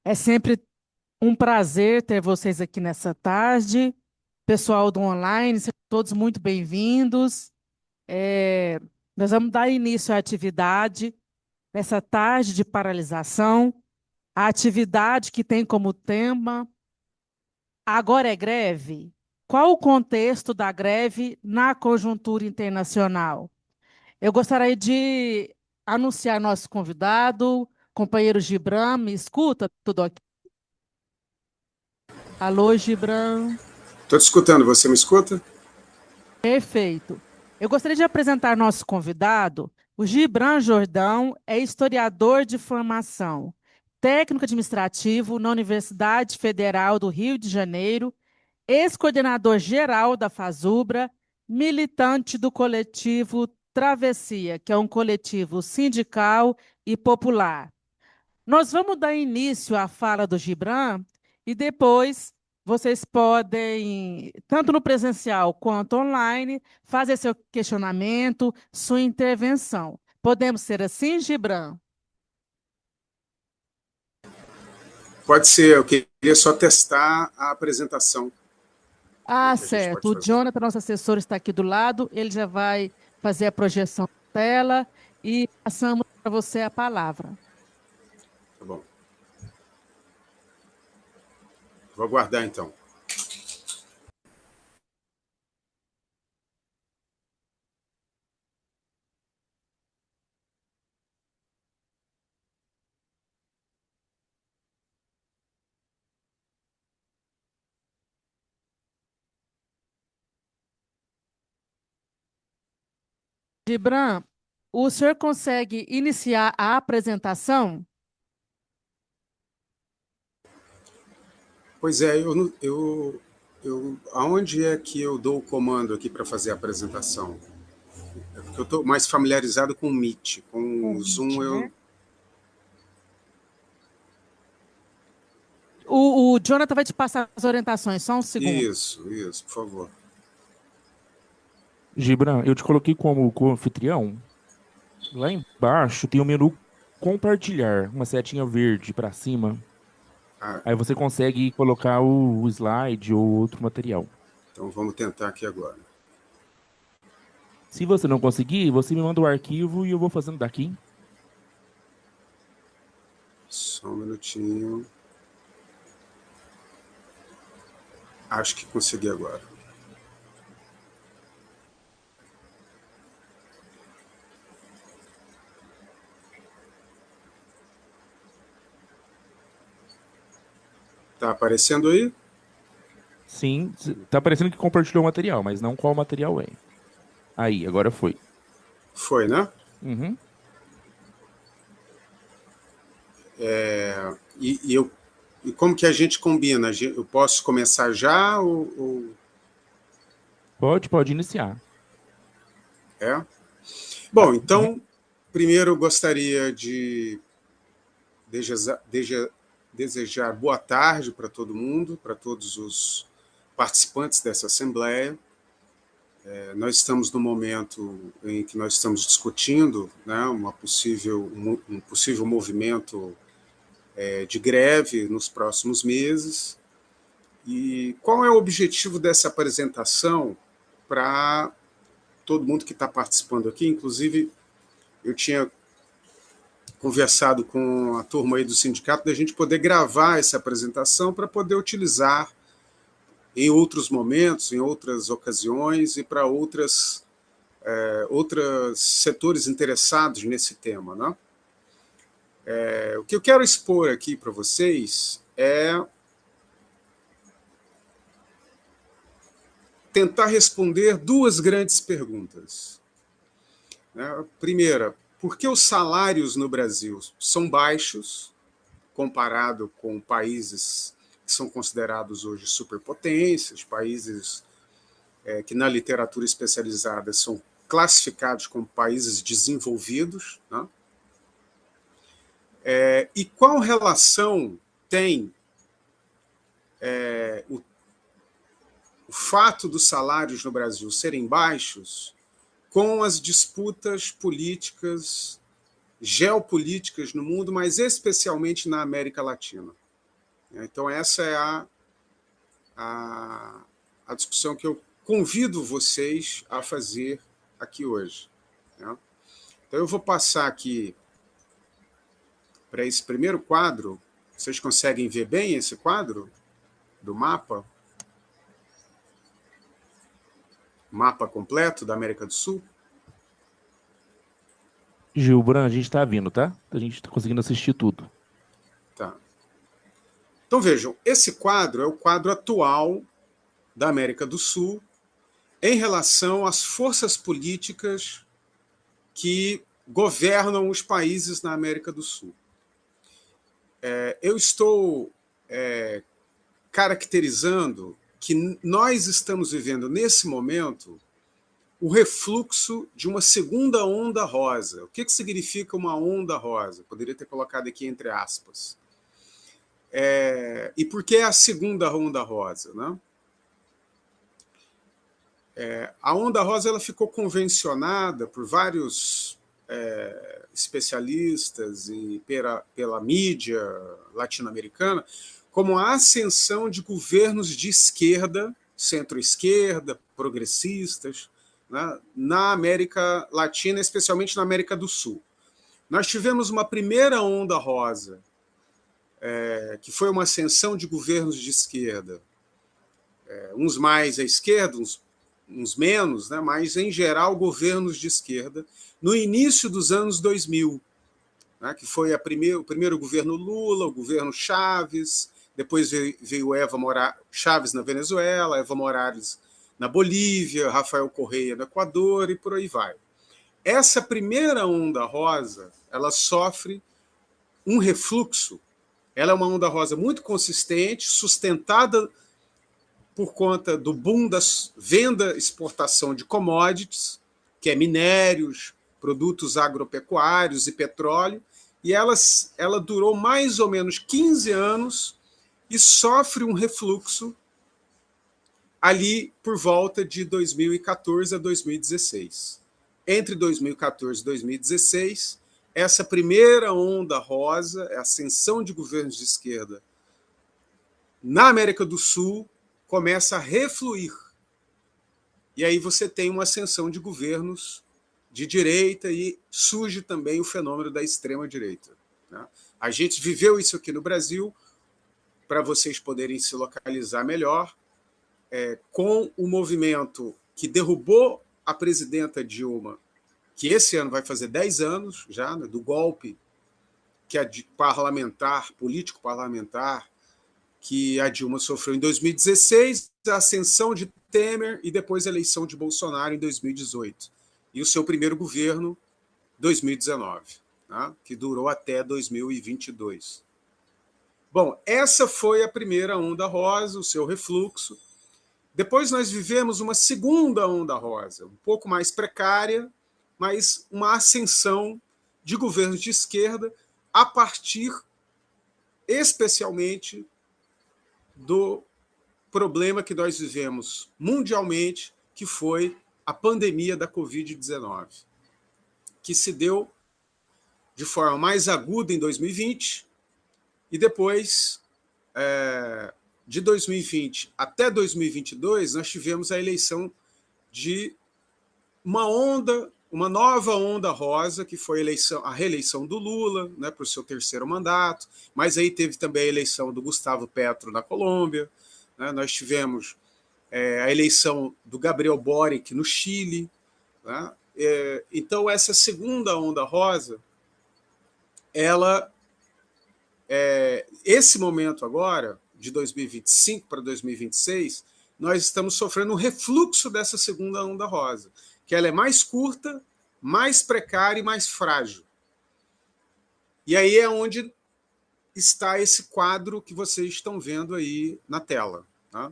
É sempre um prazer ter vocês aqui nessa tarde. Pessoal do online, sejam todos muito bem-vindos. É, Nós vamos dar início à atividade nessa tarde de paralisação. A atividade que tem como tema Agora é greve? Qual o contexto da greve na conjuntura internacional? Eu gostaria de anunciar nosso convidado, companheiro Gibran. Me escuta? Tudo ok? Alô, Gibran. Estou te escutando, você me escuta? Perfeito. Eu gostaria de apresentar nosso convidado. O Gibran Jordão é historiador de formação, técnico administrativo na Universidade Federal do Rio de Janeiro, ex-coordenador geral da FASUBRA, militante do coletivo Travessia, que é um coletivo sindical e popular. Nós vamos dar início à fala do Gibran e depois vocês podem, tanto no presencial quanto online, fazer seu questionamento, sua intervenção. Podemos ser assim, Gibran? Pode ser, eu queria só testar a apresentação Ah, que a gente certo. pode O fazer. Jonathan, nosso assessor, está aqui do lado. Ele já vai fazer a projeção da tela e passamos para você a palavra. Tá bom, vou aguardar então. Gibran, o senhor consegue iniciar a apresentação? Pois é, aonde é que eu dou o comando aqui para fazer a apresentação? É porque eu estou mais familiarizado com o Meet, com o Convite, Zoom né? eu... O Jonathan vai te passar as orientações, só um segundo. Isso, por favor. Gibran, eu te coloquei como co-anfitrião. Lá embaixo tem o menu compartilhar, uma setinha verde para cima. Ah, Aí você consegue colocar o slide ou outro material. então vamos tentar aqui agora. Se você não conseguir, você me manda o arquivo e eu vou fazendo daqui. Só um minutinho. Acho que consegui agora. Tá aparecendo aí? Sim, tá parecendo que compartilhou o material, mas não qual material é. Aí, agora foi. Foi, né? Uhum. E, eu, e como que a gente combina? Eu posso começar já Pode iniciar. é? Ah, Bom, então, primeiro eu gostaria de desejar, desejar boa tarde para todo mundo, para todos os participantes dessa Assembleia. Nós estamos no momento em que nós estamos discutindo, né, um possível movimento de greve nos próximos meses. E qual é o objetivo dessa apresentação para todo mundo que está participando aqui? Inclusive, eu tinha conversado com a turma aí do sindicato da gente poder gravar essa apresentação para poder utilizar em outros momentos, em outras ocasiões e para outros setores interessados nesse tema, né? O que eu quero expor aqui para vocês é tentar responder duas grandes perguntas. Primeira, por que os salários no Brasil são baixos comparado com países que são considerados hoje superpotências, países que na literatura especializada são classificados como países desenvolvidos, né? E qual relação tem o fato dos salários no Brasil serem baixos com as disputas políticas, geopolíticas no mundo, mas especialmente na América Latina? Então, essa é a discussão que eu convido vocês a fazer aqui hoje. Né? Então, eu vou passar aqui para esse primeiro quadro. Vocês conseguem ver bem esse quadro do mapa? Mapa completo da América do Sul? Gilbran, a gente está vindo, tá? A gente está conseguindo assistir tudo. Tá. Então, vejam, esse quadro é o quadro atual da América do Sul em relação às forças políticas que governam os países na América do Sul. Eu estou caracterizando que nós estamos vivendo, nesse momento, o refluxo de uma segunda onda rosa. O que significa uma onda rosa? Poderia ter colocado aqui entre aspas. E por que a segunda onda rosa? Né? A onda rosa ela ficou convencionada por vários especialistas e pela mídia latino-americana como a ascensão de governos de esquerda, centro-esquerda, progressistas, né, na América Latina, especialmente na América do Sul. Nós tivemos uma primeira onda rosa, que foi uma ascensão de governos de esquerda, uns mais à esquerda, uns menos, né, mas, em geral, governos de esquerda, no início dos anos 2000, né, que foi o primeiro governo Lula, o governo Chávez, depois veio Chávez na Venezuela, Evo Morales na Bolívia, Rafael Correa no Equador e por aí vai. Essa primeira onda rosa, ela sofre um refluxo. Ela é uma onda rosa muito consistente, sustentada por conta do boom da venda e exportação de commodities, que é minérios, produtos agropecuários e petróleo, e ela durou mais ou menos 15 anos e sofre um refluxo ali por volta de 2014 a 2016. Entre 2014 e 2016, essa primeira onda rosa, a ascensão de governos de esquerda na América do Sul, começa a refluir. E aí você tem uma ascensão de governos de direita e surge também o fenômeno da extrema-direita. Né? A gente viveu isso aqui no Brasil, para vocês poderem se localizar melhor, com o movimento que derrubou a presidenta Dilma, que esse ano vai fazer 10 anos já, né, do golpe que político parlamentar, que a Dilma sofreu em 2016, a ascensão de Temer e depois a eleição de Bolsonaro em 2018. E o seu primeiro governo, 2019, né, que durou até 2022. Bom, essa foi a primeira onda rosa, o seu refluxo. Depois nós vivemos uma segunda onda rosa, um pouco mais precária, mas uma ascensão de governos de esquerda a partir, especialmente, do problema que nós vivemos mundialmente, que foi a pandemia da Covid-19, que se deu de forma mais aguda em 2020 e depois, de 2020 até 2022, nós tivemos a eleição de uma nova onda rosa, que foi a reeleição do Lula, né, para o seu terceiro mandato, mas aí teve também a eleição do Gustavo Petro na Colômbia, né, nós tivemos a eleição do Gabriel Boric no Chile. Né, então, essa segunda onda rosa, esse momento agora, de 2025 para 2026, nós estamos sofrendo um refluxo dessa segunda onda rosa, que ela é mais curta, mais precária e mais frágil. E aí é onde está esse quadro que vocês estão vendo aí na tela. Tá?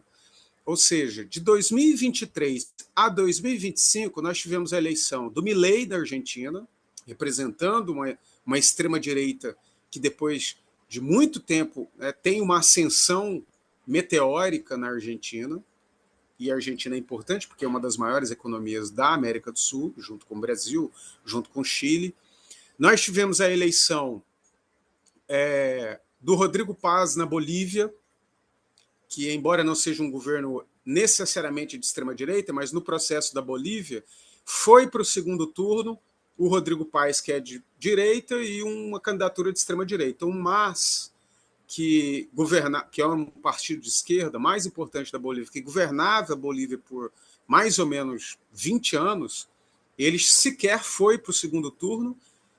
Ou seja, de 2023 a 2025, nós tivemos a eleição do Milei da Argentina, representando uma extrema-direita que depois de muito tempo tem uma ascensão meteórica na Argentina. E a Argentina é importante porque é uma das maiores economias da América do Sul, junto com o Brasil, junto com o Chile. Nós tivemos a eleição do Rodrigo Paz na Bolívia, que, embora não seja um governo necessariamente de extrema-direita, mas no processo da Bolívia, foi para o segundo turno o Rodrigo Paz, que é de direita, e uma candidatura de extrema-direita. O MAS, que é um partido de esquerda mais importante da Bolívia, que governava a Bolívia por mais ou menos 20 anos, ele sequer foi para o segundo turno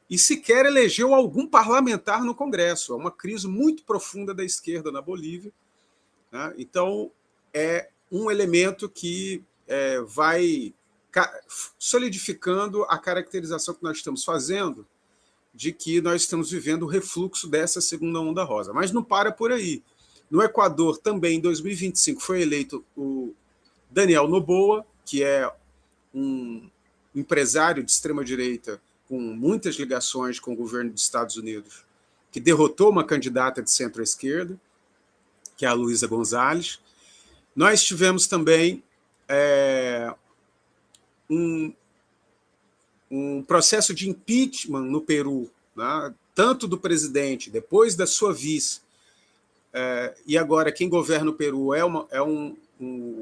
e sequer elegeu algum parlamentar no Congresso. É uma crise muito profunda da esquerda na Bolívia, né? Então, é um elemento que vai solidificando a caracterização que nós estamos fazendo de que nós estamos vivendo o refluxo dessa segunda onda rosa. Mas não para por aí. No Equador, também, em 2025, foi eleito o Daniel Noboa, que é um empresário de extrema-direita com muitas ligações com o governo dos Estados Unidos, que derrotou uma candidata de centro-esquerda, que é a Luísa Gonzalez. Nós tivemos também um processo de impeachment no Peru, né? Tanto do presidente, depois da sua vice, e agora quem governa o Peru é um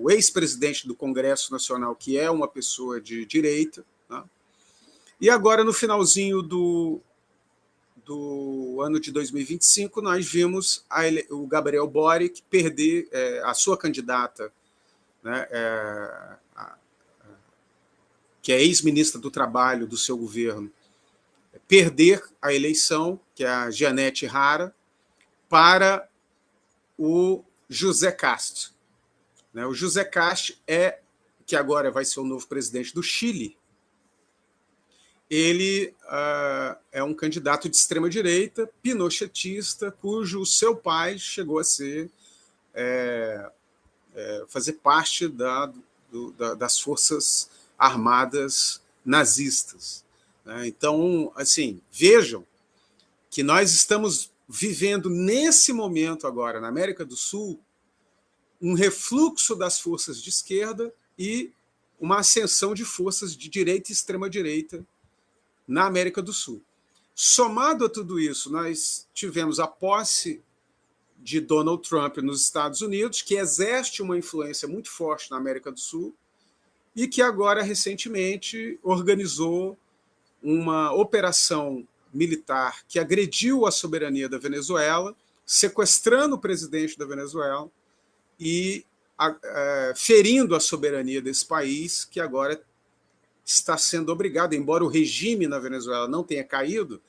ex-presidente do Congresso Nacional, que é uma pessoa de direita, né? E agora, no finalzinho do ano de 2025, nós vimos o Gabriel Boric perder a sua candidata, né, que é ex-ministra do Trabalho do seu governo, perder a eleição, que é a Janete Hara, para o José Castro. O José Castro que agora vai ser o novo presidente do Chile, ele é um candidato de extrema-direita, pinochetista, cujo seu pai chegou a fazer parte das forças armadas nazistas. Então, assim, vejam que nós estamos vivendo nesse momento agora, na América do Sul, um refluxo das forças de esquerda e uma ascensão de forças de direita e extrema-direita na América do Sul. Somado a tudo isso, nós tivemos a posse de Donald Trump nos Estados Unidos, que exerce uma influência muito forte na América do Sul e que agora, recentemente, organizou uma operação militar que agrediu a soberania da Venezuela, sequestrando o presidente da Venezuela e ferindo a soberania desse país, que agora está sendo obrigado, embora o regime na Venezuela não tenha caído,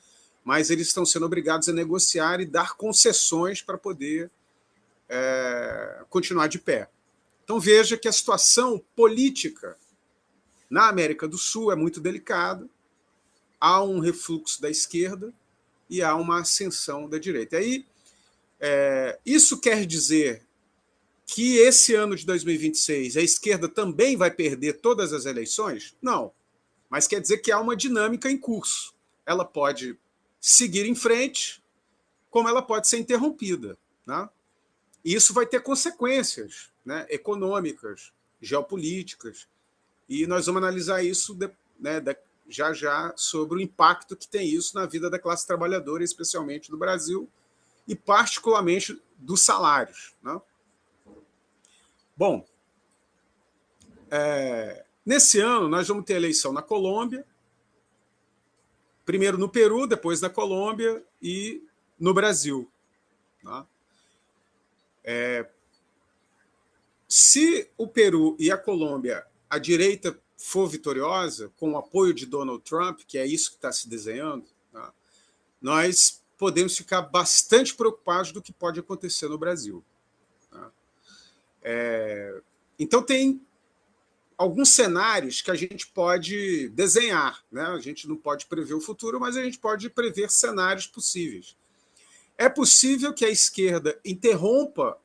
mas eles estão sendo obrigados a negociar e dar concessões para poder continuar de pé. Então veja que a situação política na América do Sul é muito delicada, há um refluxo da esquerda e há uma ascensão da direita. Aí, isso quer dizer que esse ano de 2026 a esquerda também vai perder todas as eleições? Não, mas quer dizer que há uma dinâmica em curso. Ela pode seguir em frente, como ela pode ser interrompida, né? E isso vai ter consequências, né, econômicas, geopolíticas, e nós vamos analisar isso já sobre o impacto que tem isso na vida da classe trabalhadora, especialmente do Brasil, e particularmente dos salários, né? Bom, nesse ano nós vamos ter eleição na Colômbia, primeiro no Peru, depois na Colômbia e no Brasil, né? Se o Peru e a Colômbia, a direita for vitoriosa, com o apoio de Donald Trump, que é isso que está se desenhando, né, nós podemos ficar bastante preocupados do que pode acontecer no Brasil. Né? Então, tem alguns cenários que a gente pode desenhar, né? A gente não pode prever o futuro, mas a gente pode prever cenários possíveis. É possível que a esquerda interrompa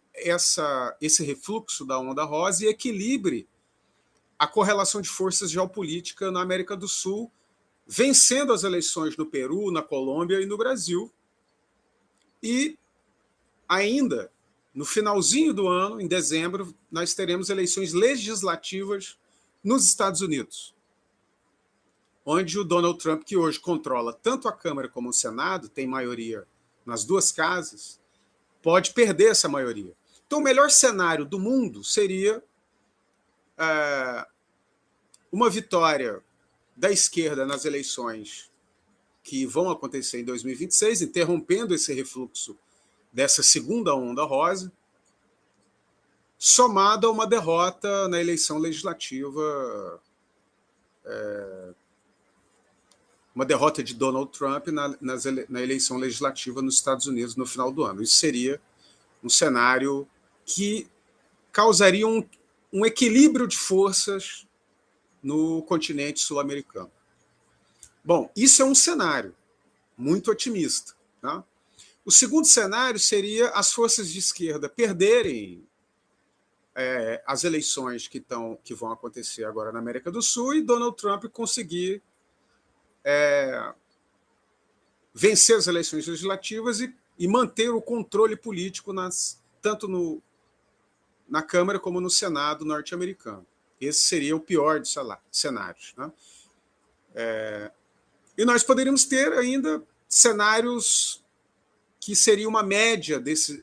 esse refluxo da onda rosa e equilibre a correlação de forças geopolítica na América do Sul, vencendo as eleições no Peru, na Colômbia e no Brasil. E ainda, no finalzinho do ano, em dezembro, nós teremos eleições legislativas nos Estados Unidos, onde o Donald Trump, que hoje controla tanto a Câmara como o Senado, tem maioria nas duas casas, pode perder essa maioria. Então, o melhor cenário do mundo seria uma vitória da esquerda nas eleições que vão acontecer em 2026, interrompendo esse refluxo dessa segunda onda rosa, somado a uma derrota na eleição legislativa, uma derrota de Donald Trump na eleição legislativa nos Estados Unidos no final do ano. Isso seria um cenário que causaria um equilíbrio de forças no continente sul-americano. Bom, isso é um cenário muito otimista. Tá? O segundo cenário seria as forças de esquerda perderem as eleições que vão acontecer agora na América do Sul e Donald Trump conseguir vencer as eleições legislativas e manter o controle político tanto na Câmara como no Senado norte-americano. Esse seria o pior dos cenários. Né? E nós poderíamos ter ainda cenários que seria uma média desses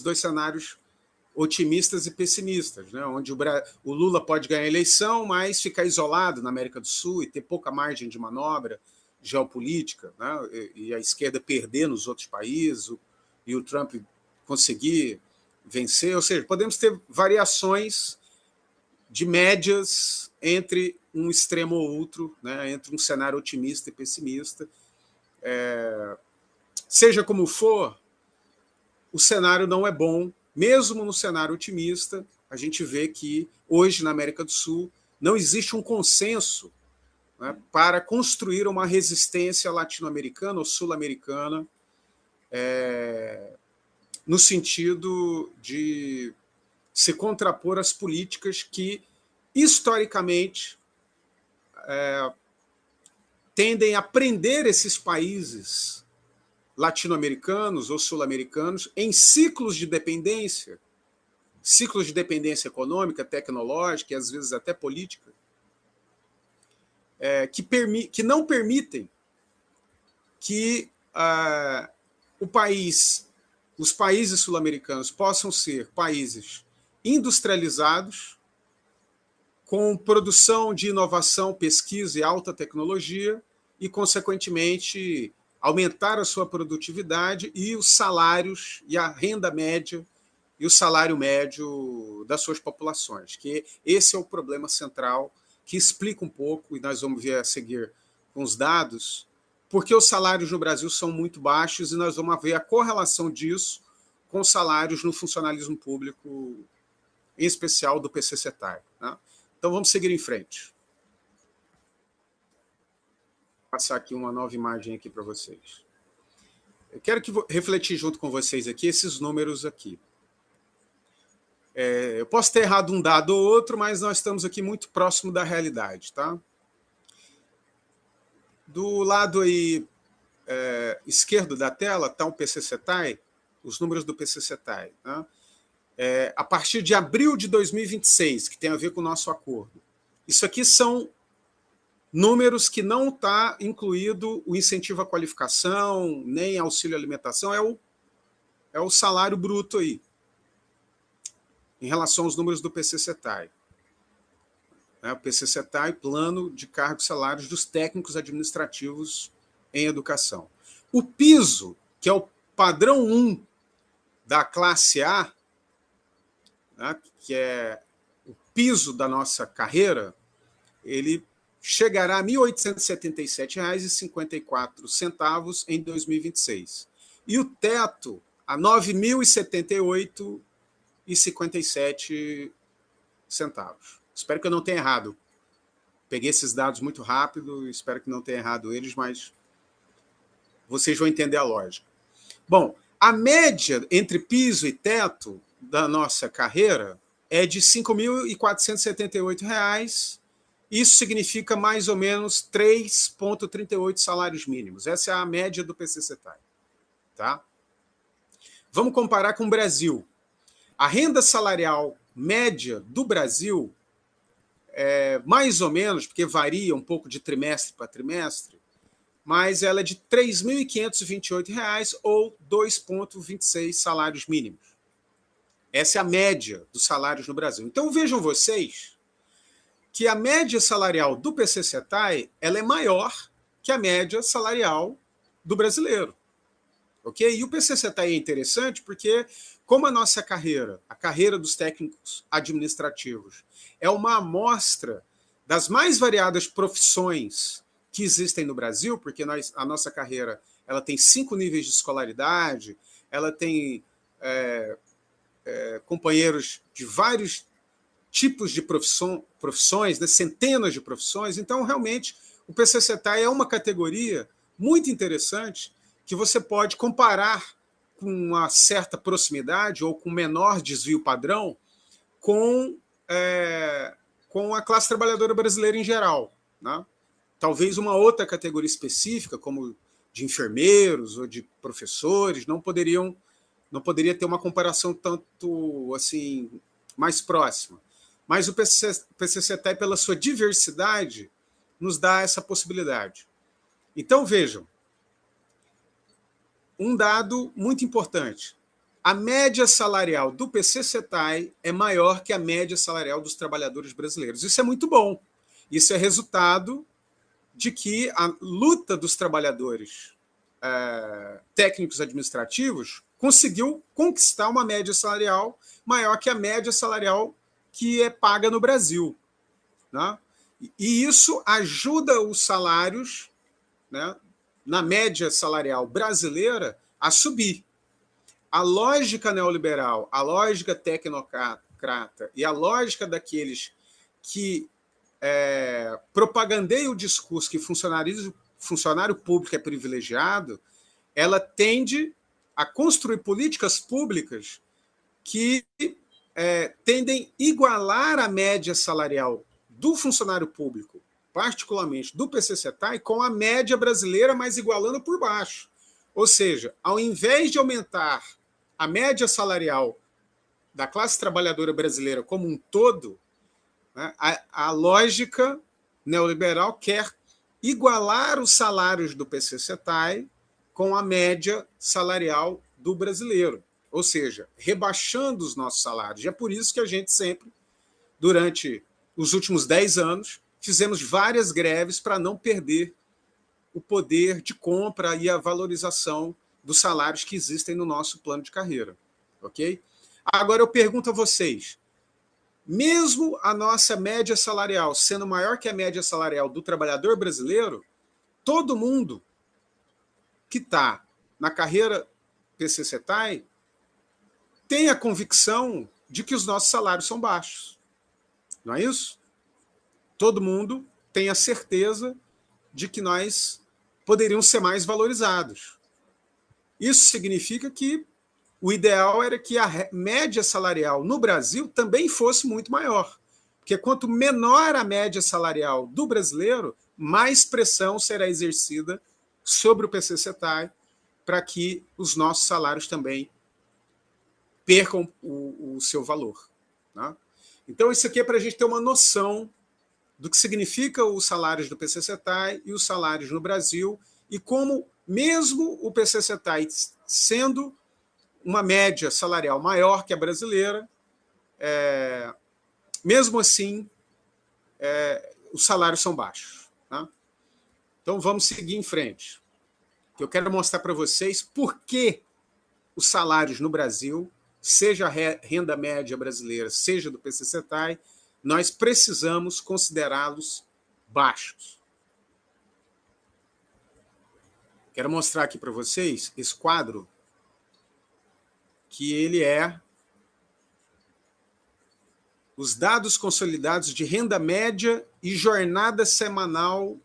dois cenários otimistas e pessimistas, né? Onde o Lula pode ganhar a eleição, mas ficar isolado na América do Sul e ter pouca margem de manobra geopolítica, né? E a esquerda perder nos outros países e o Trump conseguir vencer. Ou seja, podemos ter variações de médias entre um extremo ou outro, né? Entre um cenário otimista e pessimista. Seja como for, o cenário não é bom. Mesmo no cenário otimista, a gente vê que hoje na América do Sul não existe um consenso, né, para construir uma resistência latino-americana ou sul-americana no sentido de se contrapor às políticas que, historicamente, tendem a prender esses países latino-americanos ou sul-americanos em ciclos de dependência econômica, tecnológica e às vezes até política, que não permitem que os países sul-americanos possam ser países industrializados, com produção de inovação, pesquisa e alta tecnologia e, consequentemente, aumentar a sua produtividade e os salários e a renda média e o salário médio das suas populações, que esse é o problema central que explica um pouco, e nós vamos ver a seguir com os dados, porque os salários no Brasil são muito baixos e nós vamos ver a correlação disso com os salários no funcionalismo público, em especial do PCCETAI. Né? Então vamos seguir em frente. Passar aqui uma nova imagem aqui para vocês. Eu quero refletir junto com vocês aqui esses números aqui. Eu posso ter errado um dado ou outro, mas nós estamos aqui muito próximo da realidade. Tá? Do lado aí, esquerdo da tela está o PCCETAI, os números do PCCETAI. Né? A partir de abril de 2026, que tem a ver com o nosso acordo. Isso aqui são números que não está incluído o incentivo à qualificação, nem auxílio alimentação, é o salário bruto aí, em relação aos números do PCCETAI. O PCCETAI, Plano de Cargos e Salários dos Técnicos Administrativos em Educação. O piso, que é o padrão 1 da classe A, né, que é o piso da nossa carreira, ele chegará a R$ 1.877,54 em 2026. E o teto a R$ 9.078,57. Espero que eu não tenha errado. Peguei esses dados muito rápido, espero que não tenha errado eles, mas vocês vão entender a lógica. Bom, a média entre piso e teto da nossa carreira é de R$ 5.478. Isso significa mais ou menos 3,38 salários mínimos. Essa é a média do PCCETAI. Tá? Vamos comparar com o Brasil. A renda salarial média do Brasil, mais ou menos, porque varia um pouco de trimestre para trimestre, mas ela é de R$ 3.528 ou 2,26 salários mínimos. Essa é a média dos salários no Brasil. Então vejam vocês que a média salarial do PCCETAI ela é maior que a média salarial do brasileiro. Okay? E o PCCETAI é interessante porque, como a nossa carreira, a carreira dos técnicos administrativos, é uma amostra das mais variadas profissões que existem no Brasil, porque a nossa carreira ela tem 5 níveis de escolaridade, ela tem companheiros de vários tipos de profissões, né, centenas de profissões. Então, realmente, o PCCETAI é uma categoria muito interessante que você pode comparar com uma certa proximidade ou com menor desvio padrão com a classe trabalhadora brasileira em geral. Né? Talvez uma outra categoria específica, como de enfermeiros ou de professores, não poderia ter uma comparação tanto assim mais próxima. Mas o PCCETAI, pela sua diversidade, nos dá essa possibilidade. Então, vejam, um dado muito importante. A média salarial do PCCETAI é maior que a média salarial dos trabalhadores brasileiros. Isso é muito bom. Isso é resultado de que a luta dos trabalhadores técnicos administrativos conseguiu conquistar uma média salarial maior que a média salarial que é paga no Brasil. Né? E isso ajuda os salários, né, na média salarial brasileira a subir. A lógica neoliberal, a lógica tecnocrata e a lógica daqueles que propagandeiam o discurso que funcionário público é privilegiado, ela tende a construir políticas públicas que tendem a igualar a média salarial do funcionário público, particularmente do PCCETAI, com a média brasileira, mas igualando por baixo. Ou seja, ao invés de aumentar a média salarial da classe trabalhadora brasileira como um todo, né, a lógica neoliberal quer igualar os salários do PCCETAI com a média salarial do brasileiro, ou seja, rebaixando os nossos salários. E é por isso que a gente sempre, durante os últimos 10 anos, fizemos várias greves para não perder o poder de compra e a valorização dos salários que existem no nosso plano de carreira. Ok? Agora eu pergunto a vocês, mesmo a nossa média salarial sendo maior que a média salarial do trabalhador brasileiro, todo mundo que está na carreira PCCETAI tem a convicção de que os nossos salários são baixos. Não é isso? Todo mundo tem a certeza de que nós poderíamos ser mais valorizados. Isso significa que o ideal era que a média salarial no Brasil também fosse muito maior. Porque quanto menor a média salarial do brasileiro, mais pressão será exercida sobre o PCCETAI para que os nossos salários também percam o seu valor. Né? Então, isso aqui é para a gente ter uma noção do que significa os salários do PCCETAI e os salários no Brasil, e como, mesmo o PCCETAI sendo uma média salarial maior que a brasileira, mesmo assim, os salários são baixos. Tá? Então, vamos seguir em frente. Eu quero mostrar para vocês por que os salários no Brasil, seja a renda média brasileira, seja do PCCETAI, nós precisamos considerá-los baixos. Quero mostrar aqui para vocês esse quadro, que ele é os dados consolidados de renda média e jornada semanal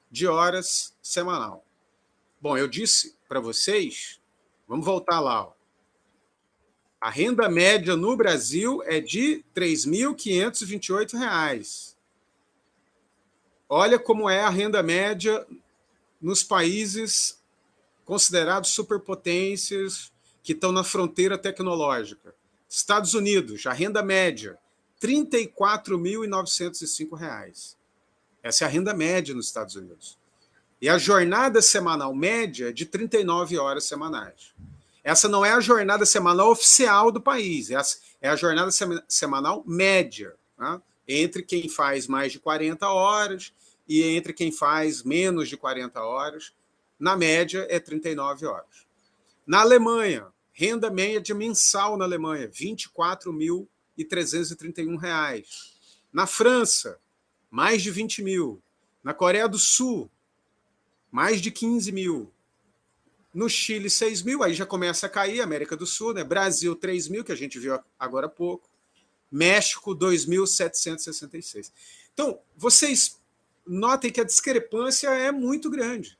de horas semanal. Bom, eu disse para vocês, vamos voltar lá. Ó. A renda média no Brasil é de R$ 3.528. Olha como é a renda média nos países considerados superpotências que estão na fronteira tecnológica. Estados Unidos, a renda média, R$ 34.905. Essa é a renda média nos Estados Unidos. E a jornada semanal média é de 39 horas semanais. Essa não é a jornada semanal oficial do país, essa é a jornada semanal média, tá? Entre quem faz mais de 40 horas e entre quem faz menos de 40 horas. Na média, é 39 horas. Na Alemanha, renda média mensal na Alemanha, R$ 24.331. Na França, mais de 20 mil. Na Coreia do Sul, mais de 15 mil. No Chile, 6 mil, aí já começa a cair, América do Sul, né? Brasil, 3 mil, que a gente viu agora há pouco. México, 2.766. Então, vocês notem que a discrepância é muito grande.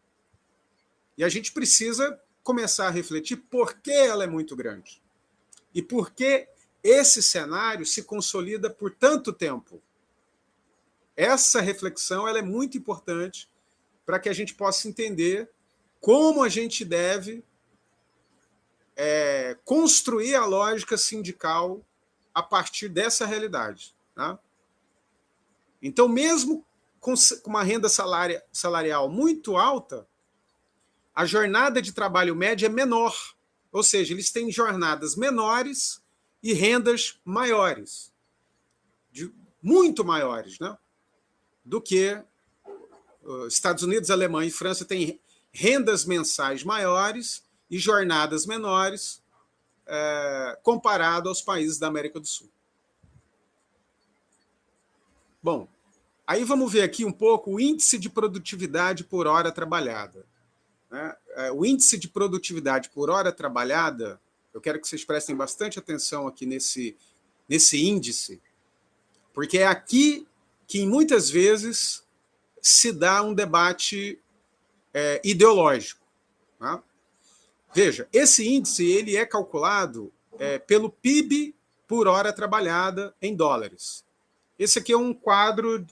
E a gente precisa começar a refletir por que ela é muito grande. E por que esse cenário se consolida por tanto tempo. Essa reflexão ela é muito importante para que a gente possa entender como a gente deve construir a lógica sindical a partir dessa realidade. Tá? Então, mesmo com uma renda salarial muito alta, a jornada de trabalho média é menor. Ou seja, eles têm jornadas menores e rendas maiores. Muito maiores, né? Do que Estados Unidos, Alemanha e França têm rendas mensais maiores e jornadas menores comparado aos países da América do Sul. Bom, aí vamos ver aqui um pouco o índice de produtividade por hora trabalhada. Né? O índice de produtividade por hora trabalhada, eu quero que vocês prestem bastante atenção aqui nesse índice, porque é aqui que muitas vezes se dá um debate ideológico. Tá? Veja, esse índice ele é calculado pelo PIB por hora trabalhada em dólares. Esse aqui é um quadro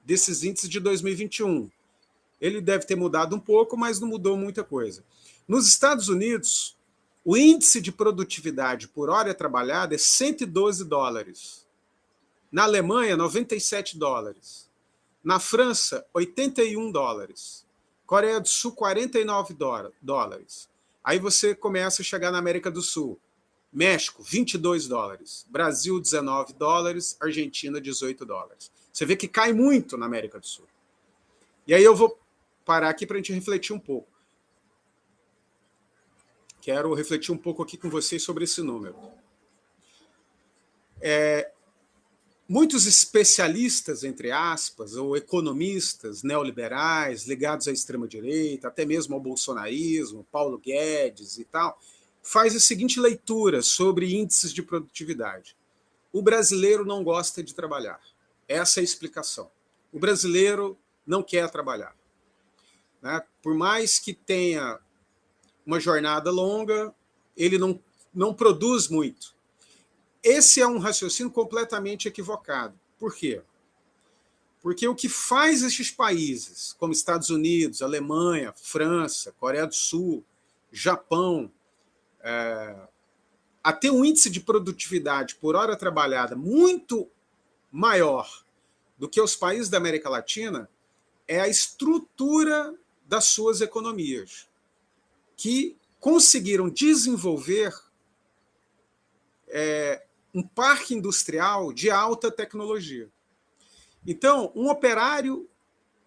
desses índices de 2021. Ele deve ter mudado um pouco, mas não mudou muita coisa. Nos Estados Unidos, o índice de produtividade por hora trabalhada é 112 dólares. Na Alemanha, 97 dólares. Na França, 81 dólares. Coreia do Sul, 49 dólares. Aí você começa a chegar na América do Sul. México, 22 dólares. Brasil, 19 dólares. Argentina, 18 dólares. Você vê que cai muito na América do Sul. E aí eu vou parar aqui para a gente refletir um pouco. Quero refletir um pouco aqui com vocês sobre esse número. Muitos especialistas, entre aspas, ou economistas neoliberais ligados à extrema-direita, até mesmo ao bolsonarismo, Paulo Guedes e tal, faz a seguinte leitura sobre índices de produtividade. O brasileiro não gosta de trabalhar. Essa é a explicação. O brasileiro não quer trabalhar. Né? Por mais que tenha uma jornada longa, ele não produz muito. Esse é um raciocínio completamente equivocado. Por quê? Porque o que faz esses países, como Estados Unidos, Alemanha, França, Coreia do Sul, Japão, a ter um índice de produtividade por hora trabalhada muito maior do que os países da América Latina, é a estrutura das suas economias, que conseguiram desenvolver um parque industrial de alta tecnologia. Então, um operário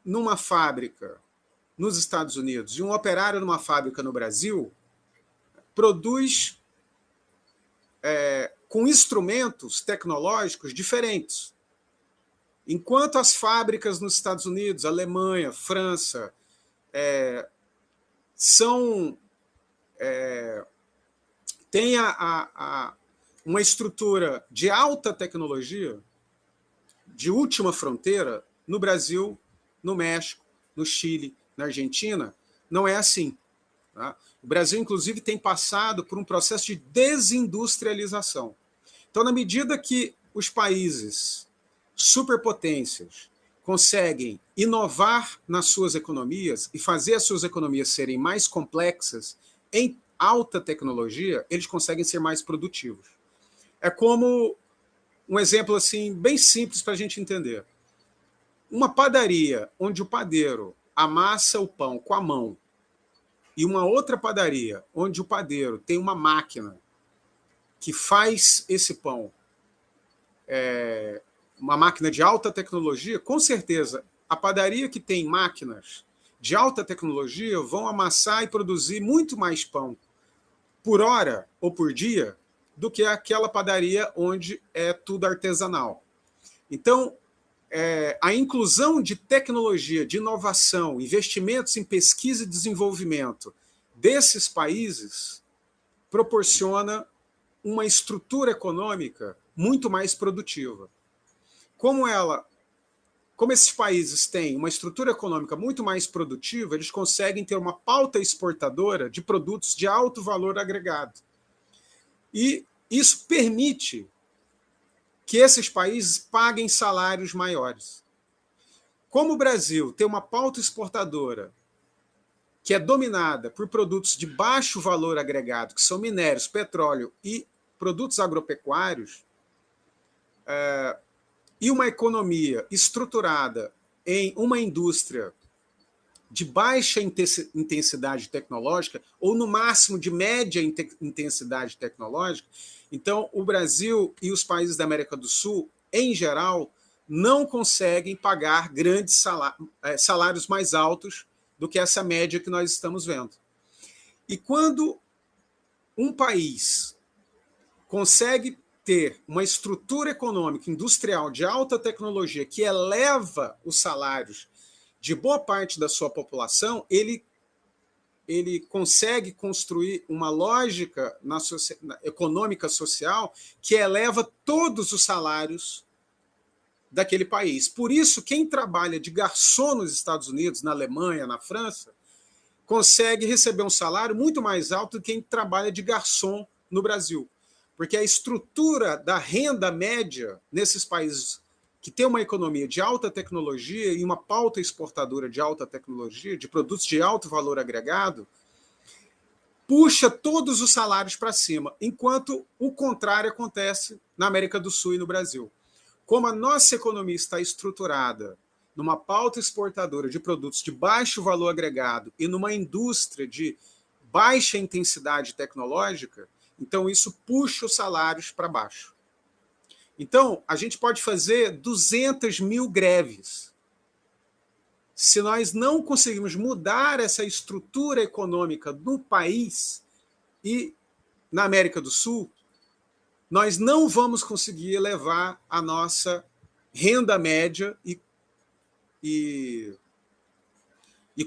numa fábrica nos Estados Unidos e um operário numa fábrica no Brasil produz com instrumentos tecnológicos diferentes. Enquanto as fábricas nos Estados Unidos, Alemanha, França, têm uma estrutura de alta tecnologia, de última fronteira, no Brasil, no México, no Chile, na Argentina, não é assim. Tá? O Brasil, inclusive, tem passado por um processo de desindustrialização. Então, na medida que os países superpotências conseguem inovar nas suas economias e fazer as suas economias serem mais complexas em alta tecnologia, eles conseguem ser mais produtivos. É como um exemplo assim bem simples para a gente entender. Uma padaria onde o padeiro amassa o pão com a mão e uma outra padaria, onde o padeiro tem uma máquina que faz esse pão, uma máquina de alta tecnologia, com certeza a padaria que tem máquinas de alta tecnologia vão amassar e produzir muito mais pão por hora ou por dia do que aquela padaria onde é tudo artesanal. Então, a inclusão de tecnologia, de inovação, investimentos em pesquisa e desenvolvimento desses países proporciona uma estrutura econômica muito mais produtiva. Como esses países têm uma estrutura econômica muito mais produtiva, eles conseguem ter uma pauta exportadora de produtos de alto valor agregado. E isso permite que esses países paguem salários maiores. Como o Brasil tem uma pauta exportadora que é dominada por produtos de baixo valor agregado, que são minérios, petróleo e produtos agropecuários, e uma economia estruturada em uma indústria de baixa intensidade tecnológica, ou no máximo de média intensidade tecnológica, então o Brasil e os países da América do Sul, em geral, não conseguem pagar grandes salários mais altos do que essa média que nós estamos vendo. E quando um país consegue ter uma estrutura econômica industrial de alta tecnologia que eleva os salários de boa parte da sua população, ele consegue construir uma lógica econômica social que eleva todos os salários daquele país. Por isso, quem trabalha de garçom nos Estados Unidos, na Alemanha, na França, consegue receber um salário muito mais alto do que quem trabalha de garçom no Brasil. Porque a estrutura da renda média nesses países que tem uma economia de alta tecnologia e uma pauta exportadora de alta tecnologia, de produtos de alto valor agregado, puxa todos os salários para cima, enquanto o contrário acontece na América do Sul e no Brasil. Como a nossa economia está estruturada numa pauta exportadora de produtos de baixo valor agregado e numa indústria de baixa intensidade tecnológica, então isso puxa os salários para baixo. Então, a gente pode fazer 200 mil greves. Se nós não conseguirmos mudar essa estrutura econômica do país e na América do Sul, nós não vamos conseguir elevar a nossa renda média e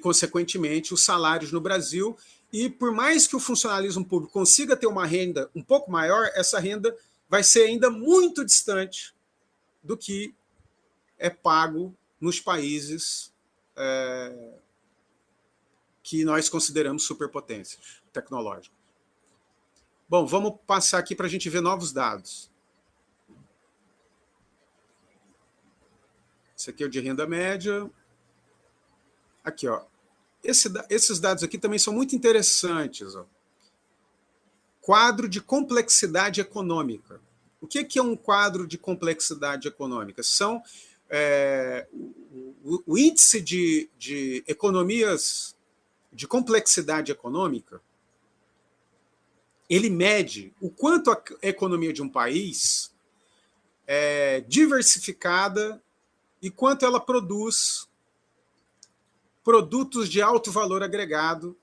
consequentemente, os salários no Brasil. E por mais que o funcionalismo público consiga ter uma renda um pouco maior, essa renda vai ser ainda muito distante do que é pago nos países que nós consideramos superpotências tecnológicas. Bom, vamos passar aqui para a gente ver novos dados. Esse aqui é o de renda média. Aqui, ó. Esses dados aqui também são muito interessantes. Ó. Quadro de complexidade econômica. O que é um quadro de complexidade econômica? São o índice de economias de complexidade econômica. Ele mede o quanto a economia de um país é diversificada e quanto ela produz produtos de alto valor agregado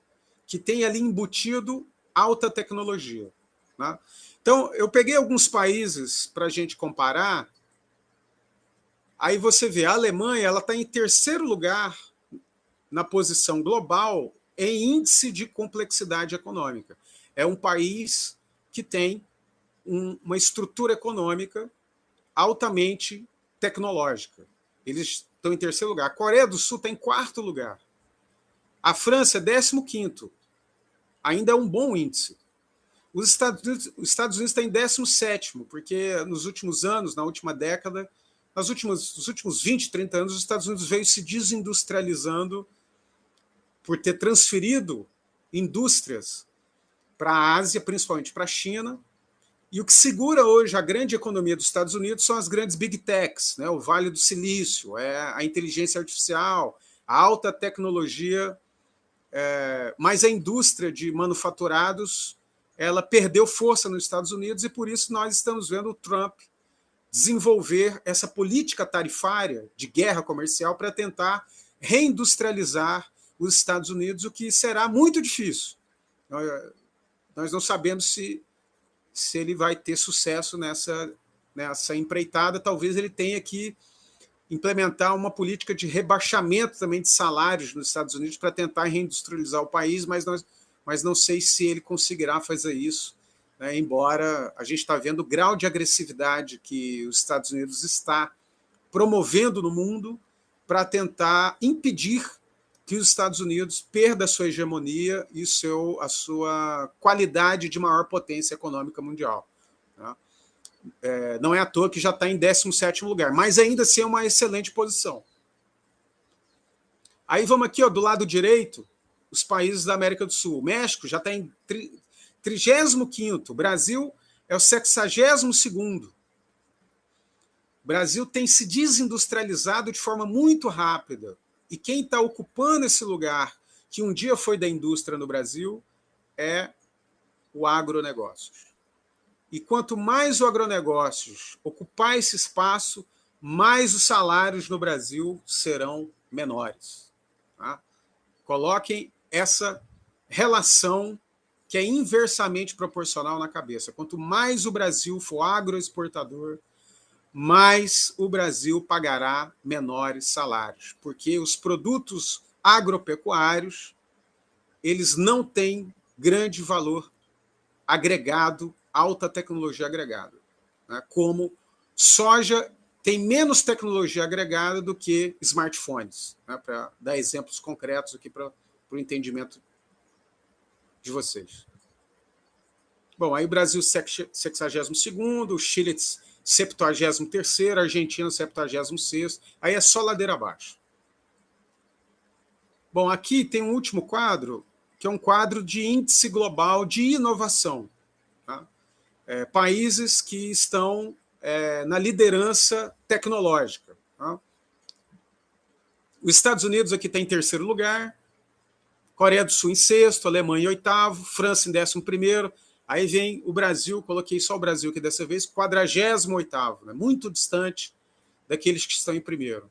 que tem ali embutido alta tecnologia. Né? Então, eu peguei alguns países para a gente comparar. Aí você vê, a Alemanha está em terceiro lugar na posição global em índice de complexidade econômica. É um país que tem uma estrutura econômica altamente tecnológica. Eles estão em terceiro lugar. A Coreia do Sul está em quarto lugar. A França é 15º. Ainda é um bom índice. Os Estados Unidos está em 17º, porque nos últimos anos, na última década, nos últimos 20, 30 anos, os Estados Unidos veio se desindustrializando por ter transferido indústrias para a Ásia, principalmente para a China. E o que segura hoje a grande economia dos Estados Unidos são as grandes big techs, né? O Vale do Silício, a inteligência artificial, A alta tecnologia, mas a indústria de manufaturados, ela perdeu força nos Estados Unidos e por isso nós estamos vendo o Trump desenvolver essa política tarifária de guerra comercial para tentar reindustrializar os Estados Unidos, o que será muito difícil. Nós não sabemos se ele vai ter sucesso nessa empreitada. Talvez ele tenha que implementar uma política de rebaixamento também de salários nos Estados Unidos para tentar reindustrializar o país, mas não sei se ele conseguirá fazer isso, né? Embora a gente está vendo o grau de agressividade que os Estados Unidos está promovendo no mundo para tentar impedir que os Estados Unidos perda a sua hegemonia e a sua qualidade de maior potência econômica mundial. Tá? Não é à toa que já está em 17º lugar, mas ainda assim é uma excelente posição. Aí vamos aqui, ó, do lado direito, os países da América do Sul. O México já está em 35º, o Brasil é o 62º. O Brasil tem se desindustrializado de forma muito rápida. E quem está ocupando esse lugar, que um dia foi da indústria no Brasil, é o agronegócio. E quanto mais o agronegócio ocupar esse espaço, mais os salários no Brasil serão menores. Tá? Coloquem essa relação que é inversamente proporcional na cabeça. Quanto mais o Brasil for agroexportador, mais o Brasil pagará menores salários, porque os produtos agropecuários, eles não têm grande valor agregado, alta tecnologia agregada, né? Como soja tem menos tecnologia agregada do que smartphones, né? Para dar exemplos concretos aqui para o entendimento de vocês. Bom, aí o Brasil 62º, o Chile 73º, a Argentina 76º, aí é só ladeira abaixo. Bom, aqui tem um último quadro, que é um quadro de índice global de inovação. Tá? Países que estão na liderança tecnológica. Tá? Os Estados Unidos aqui está em 3º lugar, Coreia do Sul em 6º, Alemanha em 8º, França em 11º, aí vem o Brasil, coloquei só o Brasil aqui dessa vez, 48º, né? Muito distante daqueles que estão em primeiro.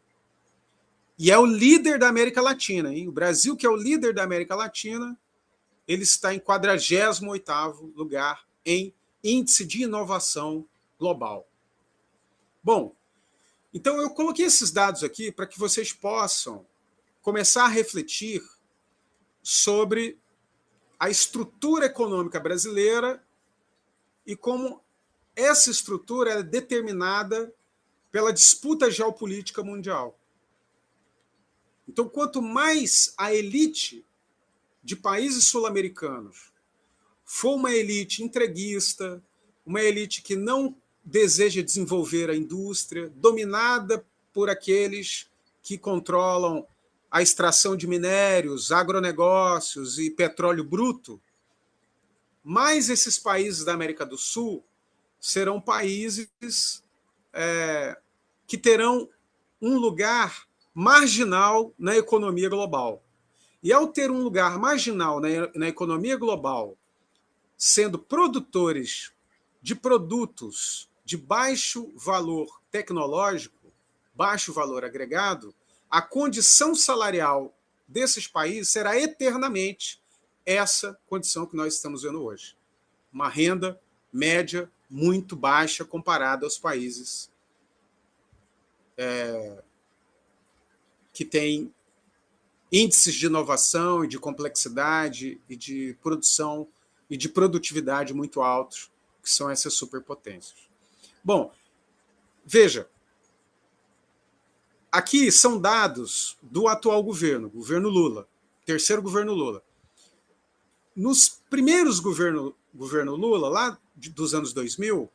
E é o líder da América Latina, hein? O Brasil, que é o líder da América Latina, ele está em 48º lugar em índice de inovação global. Bom, então eu coloquei esses dados aqui para que vocês possam começar a refletir sobre a estrutura econômica brasileira e como essa estrutura é determinada pela disputa geopolítica mundial. Então, quanto mais a elite de países sul-americanos for uma elite entreguista, uma elite que não deseja desenvolver a indústria, dominada por aqueles que controlam a extração de minérios, agronegócios e petróleo bruto, mais esses países da América do Sul serão países que terão um lugar marginal na economia global. E ao ter um lugar marginal na economia global, sendo produtores de produtos de baixo valor tecnológico, baixo valor agregado, a condição salarial desses países será eternamente essa condição que nós estamos vendo hoje. Uma renda média muito baixa comparada aos países que têm índices de inovação e de complexidade e de produção e de produtividade muito altos, que são essas superpotências. Bom, veja, aqui são dados do atual governo Lula, 3º governo Lula. Nos primeiros governo Lula, lá dos anos 2000,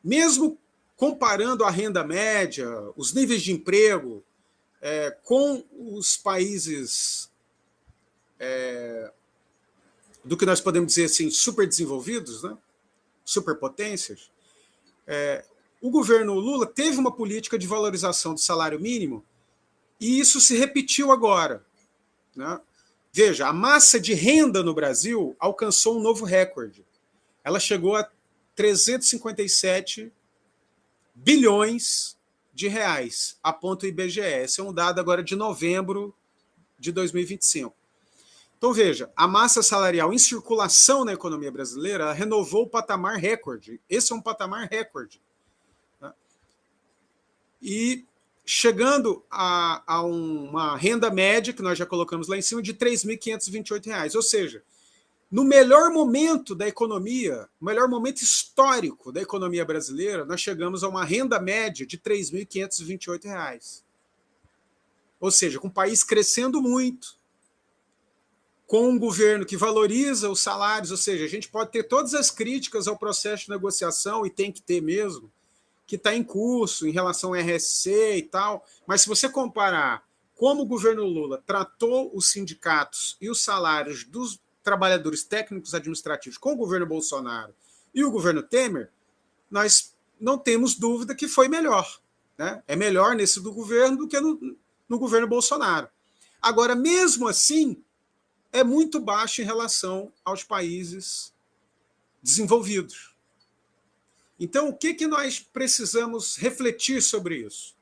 mesmo comparando a renda média, os níveis de emprego com os países do que nós podemos dizer assim, super desenvolvidos, né? Superpotências, o governo Lula teve uma política de valorização do salário mínimo e isso se repetiu agora, né? Veja, a massa de renda no Brasil alcançou um novo recorde. Ela chegou a 357 bilhões de reais, aponta o IBGE. Esse é um dado agora de novembro de 2025. Então, veja, a massa salarial em circulação na economia brasileira renovou o patamar recorde. Esse é um patamar recorde. Tá? E chegando a uma renda média, que nós já colocamos lá em cima, de R$ 3.528. Ou seja, no melhor momento da economia, no melhor momento histórico da economia brasileira, nós chegamos a uma renda média de R$ 3.528. Ou seja, com o país crescendo muito, com um governo que valoriza os salários, ou seja, a gente pode ter todas as críticas ao processo de negociação, e tem que ter mesmo, que está em curso em relação ao RSC e tal, mas se você comparar como o governo Lula tratou os sindicatos e os salários dos trabalhadores técnicos administrativos com o governo Bolsonaro e o governo Temer, nós não temos dúvida que foi melhor. Né? É melhor nesse do governo do que no governo Bolsonaro. Agora, mesmo assim, é muito baixo em relação aos países desenvolvidos. Então, o que nós precisamos refletir sobre isso?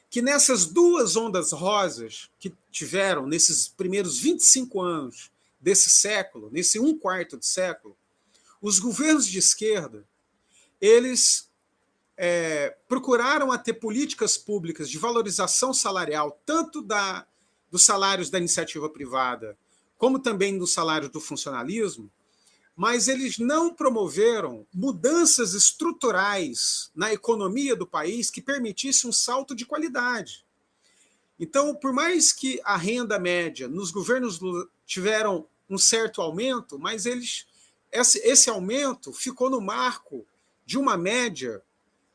Que nessas duas ondas rosas que tiveram nesses primeiros 25 anos desse século, nesse 1/4 de século, os governos de esquerda, eles procuraram a ter políticas públicas de valorização salarial, tanto dos salários da iniciativa privada, como também dos salários do funcionalismo, mas eles não promoveram mudanças estruturais na economia do país que permitissem um salto de qualidade. Então, por mais que a renda média nos governos tiveram um certo aumento, mas esse aumento ficou no marco de uma média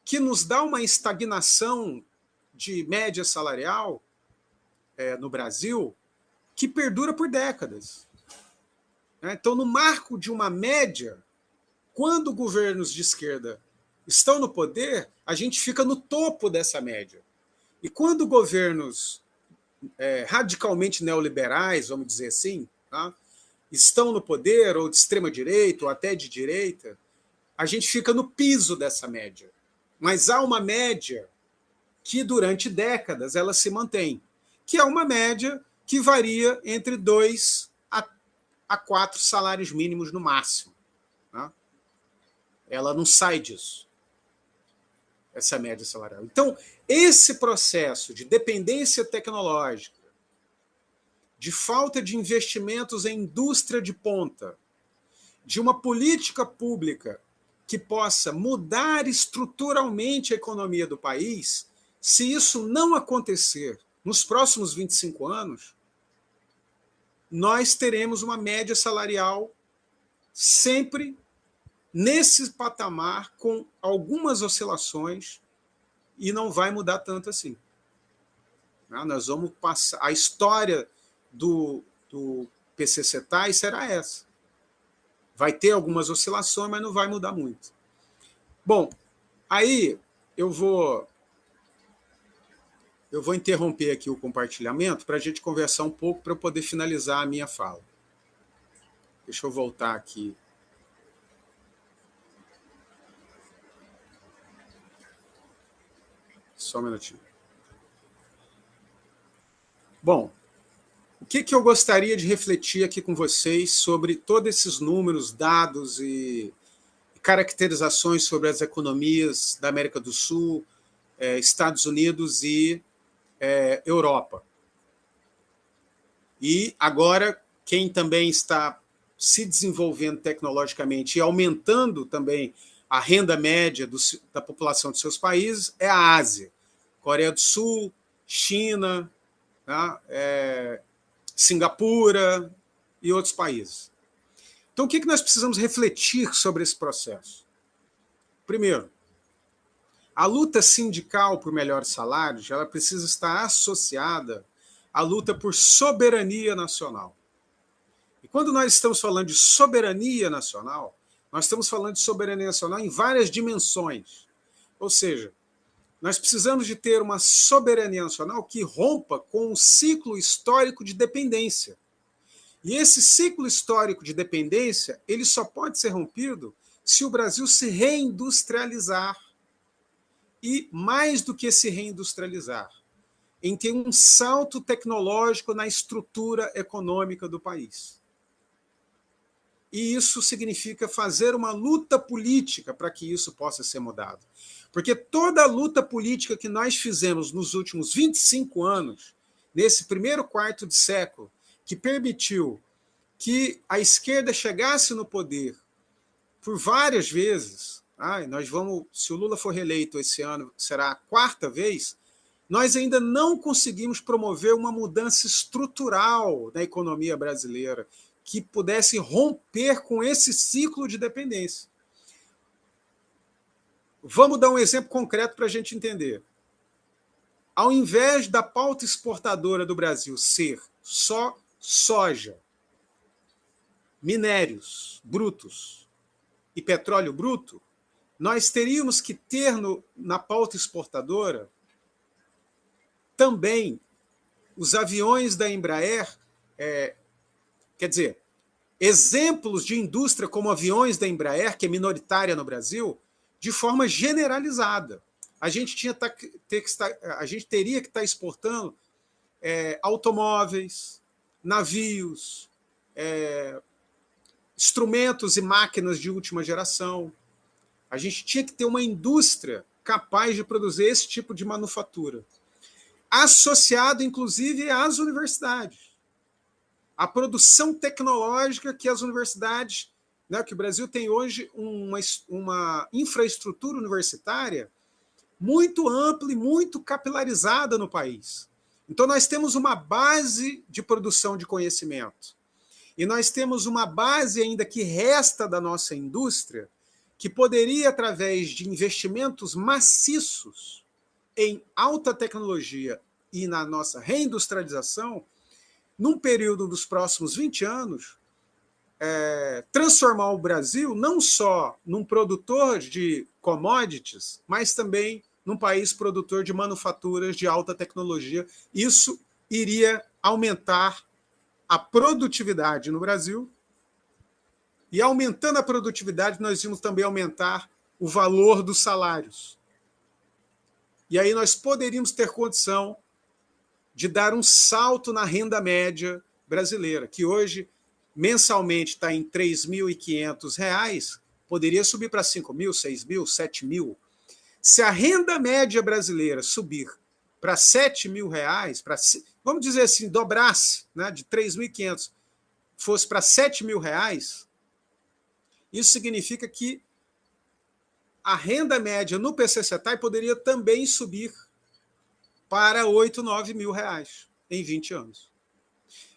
que nos dá uma estagnação de média salarial no Brasil que perdura por décadas. Então, no marco de uma média, quando governos de esquerda estão no poder, a gente fica no topo dessa média. E quando governos radicalmente neoliberais, vamos dizer assim, tá, estão no poder, ou de extrema-direita, ou até de direita, a gente fica no piso dessa média. Mas há uma média que, durante décadas, ela se mantém, que é uma média que varia entre 2 a 4 salários mínimos no máximo. Né? Ela não sai disso, essa média salarial. Então, esse processo de dependência tecnológica, de falta de investimentos em indústria de ponta, de uma política pública que possa mudar estruturalmente a economia do país, se isso não acontecer nos próximos 25 anos, nós teremos uma média salarial sempre nesse patamar, com algumas oscilações, e não vai mudar tanto assim. Nós vamos passar. A história do PCCETAI será essa. Vai ter algumas oscilações, mas não vai mudar muito. Bom, aí eu vou interromper aqui o compartilhamento para a gente conversar um pouco, para eu poder finalizar a minha fala. Deixa eu voltar aqui. Só um minutinho. Bom, o que eu gostaria de refletir aqui com vocês sobre todos esses números, dados e caracterizações sobre as economias da América do Sul, Estados Unidos e Europa. E agora, quem também está se desenvolvendo tecnologicamente e aumentando também a renda média da população de seus países é a Ásia. Coreia do Sul, China, tá? Singapura e outros países. Então, o que nós precisamos refletir sobre esse processo? Primeiro, a luta sindical por melhores salários, ela precisa estar associada à luta por soberania nacional. E quando nós estamos falando de soberania nacional, nós estamos falando de soberania nacional em várias dimensões. Ou seja, nós precisamos de ter uma soberania nacional que rompa com um ciclo histórico de dependência. E esse ciclo histórico de dependência, ele só pode ser rompido se o Brasil se reindustrializar. E mais do que se reindustrializar, em ter um salto tecnológico na estrutura econômica do país. E isso significa fazer uma luta política para que isso possa ser mudado. Porque toda a luta política que nós fizemos nos últimos 25 anos, nesse primeiro quarto de século, que permitiu que a esquerda chegasse no poder por várias vezes, nós vamos, se o Lula for reeleito esse ano, será a 4ª vez, nós ainda não conseguimos promover uma mudança estrutural na economia brasileira que pudesse romper com esse ciclo de dependência. Vamos dar um exemplo concreto para a gente entender. Ao invés da pauta exportadora do Brasil ser só soja, minérios brutos e petróleo bruto, nós teríamos que ter na pauta exportadora também os aviões da Embraer, quer dizer, exemplos de indústria como aviões da Embraer, que é minoritária no Brasil, de forma generalizada. A gente teria que estar exportando automóveis, navios, instrumentos e máquinas de última geração. A gente tinha que ter uma indústria capaz de produzir esse tipo de manufatura, associado, inclusive, às universidades. A produção tecnológica que as universidades, que o Brasil tem hoje uma infraestrutura universitária muito ampla e muito capilarizada no país. Então, nós temos uma base de produção de conhecimento. E nós temos uma base ainda que resta da nossa indústria, que poderia, através de investimentos maciços em alta tecnologia e na nossa reindustrialização, num período dos próximos 20 anos, transformar o Brasil não só num produtor de commodities, mas também num país produtor de manufaturas de alta tecnologia. Isso iria aumentar a produtividade no Brasil, e aumentando a produtividade, nós íamos também aumentar o valor dos salários. E aí nós poderíamos ter condição de dar um salto na renda média brasileira, que hoje, mensalmente, está em R$ 3.500, poderia subir para 5.000, 6.000, 7.000. Se a renda média brasileira subir para R$ 7.000, vamos dizer assim, dobrasse, de 3.500, fosse para R$ 7.000, isso significa que a renda média no PCCETAI poderia também subir para R$ 8.000, 9.000 em 20 anos.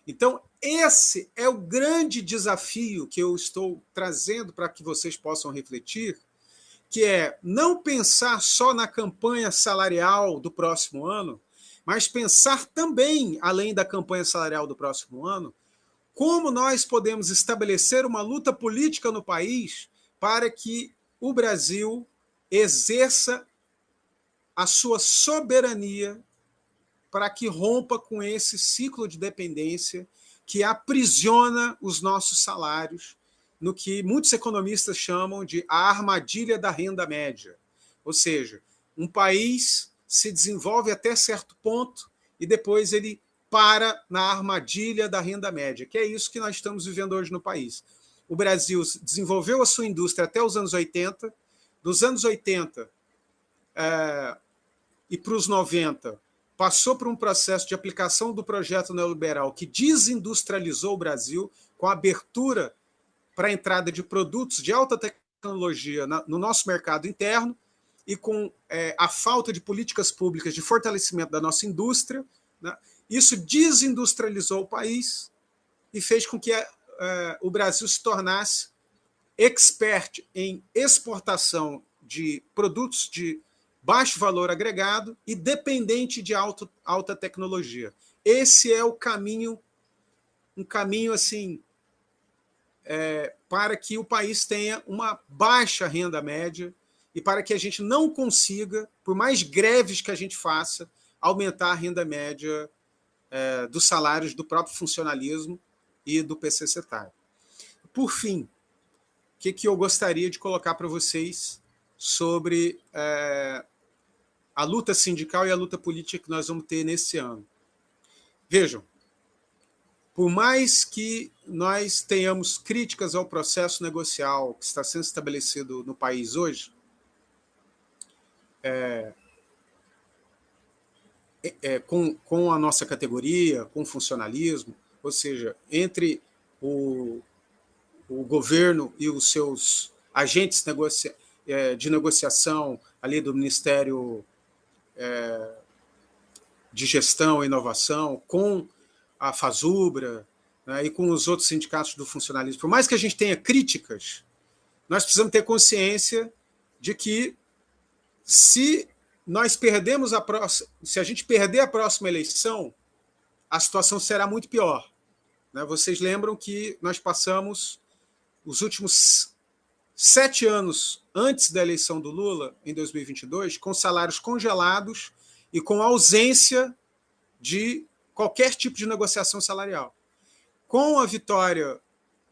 Então, esse é o grande desafio que eu estou trazendo para que vocês possam refletir, que é não pensar só na campanha salarial do próximo ano, mas pensar também, além da campanha salarial do próximo ano, como nós podemos estabelecer uma luta política no país para que o Brasil exerça a sua soberania, para que rompa com esse ciclo de dependência que aprisiona os nossos salários no que muitos economistas chamam de a armadilha da renda média. Ou seja, um país se desenvolve até certo ponto e depois ele para na armadilha da renda média, que é isso que nós estamos vivendo hoje no país. O Brasil desenvolveu a sua indústria até os anos 80, dos anos 80 e para os 90, passou por um processo de aplicação do projeto neoliberal que desindustrializou o Brasil, com a abertura para a entrada de produtos de alta tecnologia no nosso mercado interno e com a falta de políticas públicas de fortalecimento da nossa indústria. Isso desindustrializou o país e fez com que o Brasil se tornasse expert em exportação de produtos de baixo valor agregado e dependente de alta tecnologia. Esse é o caminho, um caminho assim, para que o país tenha uma baixa renda média e para que a gente não consiga, por mais greves que a gente faça, aumentar a renda média dos salários do próprio funcionalismo e do PCCETAI. Por fim, o que eu gostaria de colocar para vocês sobre a luta sindical e a luta política que nós vamos ter nesse ano. Vejam, por mais que nós tenhamos críticas ao processo negocial que está sendo estabelecido no país hoje, com a nossa categoria, com o funcionalismo, ou seja, entre o governo e os seus agentes de negociação ali do Ministério de Gestão e Inovação, com a FASUBRA, né, e com os outros sindicatos do funcionalismo. Por mais que a gente tenha críticas, nós precisamos ter consciência de que se a gente perder a próxima eleição, a situação será muito pior. Né? Vocês lembram que nós passamos os últimos 7 anos antes da eleição do Lula, em 2022, com salários congelados e com ausência de qualquer tipo de negociação salarial. Com a vitória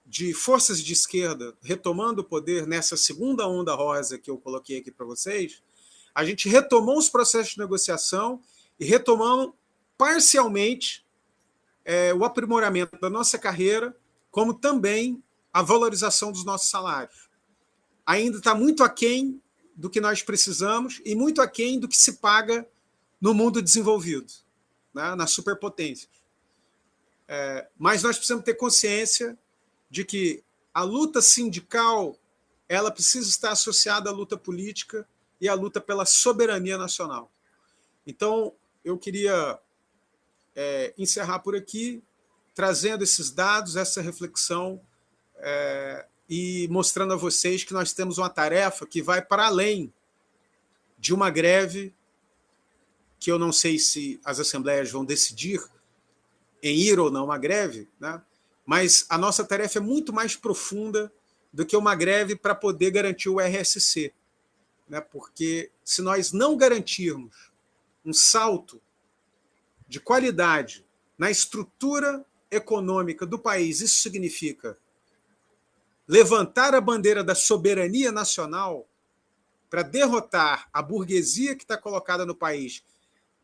de forças de esquerda retomando o poder nessa segunda onda rosa que eu coloquei aqui para vocês, a gente retomou os processos de negociação e retomamos parcialmente o aprimoramento da nossa carreira, como também a valorização dos nossos salários. Ainda está muito aquém do que nós precisamos e muito aquém do que se paga no mundo desenvolvido, né, nas superpotências. Mas nós precisamos ter consciência de que a luta sindical ela precisa estar associada à luta política e à luta pela soberania nacional. Então, eu queria encerrar por aqui, trazendo esses dados, essa reflexão, e mostrando a vocês que nós temos uma tarefa que vai para além de uma greve, que eu não sei se as assembleias vão decidir em ir ou não à greve, né? Mas a nossa tarefa é muito mais profunda do que uma greve para poder garantir o RSC. Né? Porque se nós não garantirmos um salto de qualidade na estrutura econômica do país, isso significa levantar a bandeira da soberania nacional para derrotar a burguesia que está colocada no país,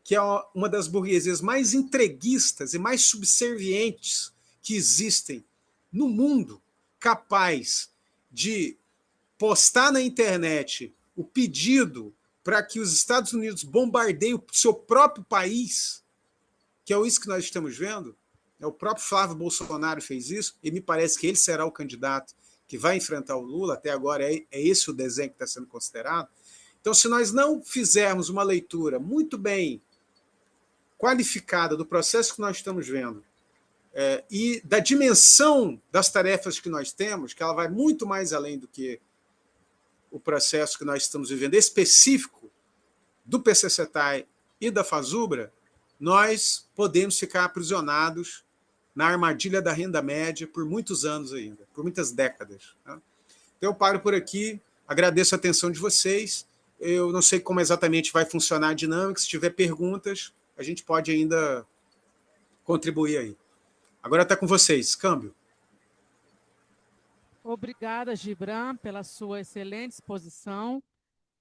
que é uma das burguesias mais entreguistas e mais subservientes que existem no mundo, capaz de postar na internet o pedido para que os Estados Unidos bombardeiem o seu próprio país, que é isso que nós estamos vendo. O próprio Flávio Bolsonaro fez isso, e me parece que ele será o candidato que vai enfrentar o Lula. Até agora é esse o desenho que está sendo considerado. Então, se nós não fizermos uma leitura muito bem qualificada do processo que nós estamos vendo, e da dimensão das tarefas que nós temos, que ela vai muito mais além do que o processo que nós estamos vivendo, específico do PCCETAI e da FASUBRA, nós podemos ficar aprisionados na armadilha da renda média por muitos anos ainda, por muitas décadas. Né? Então eu paro por aqui, agradeço a atenção de vocês. Eu não sei como exatamente vai funcionar a dinâmica, se tiver perguntas, a gente pode ainda contribuir aí. Agora está com vocês, câmbio. Obrigada, Gibran, pela sua excelente exposição.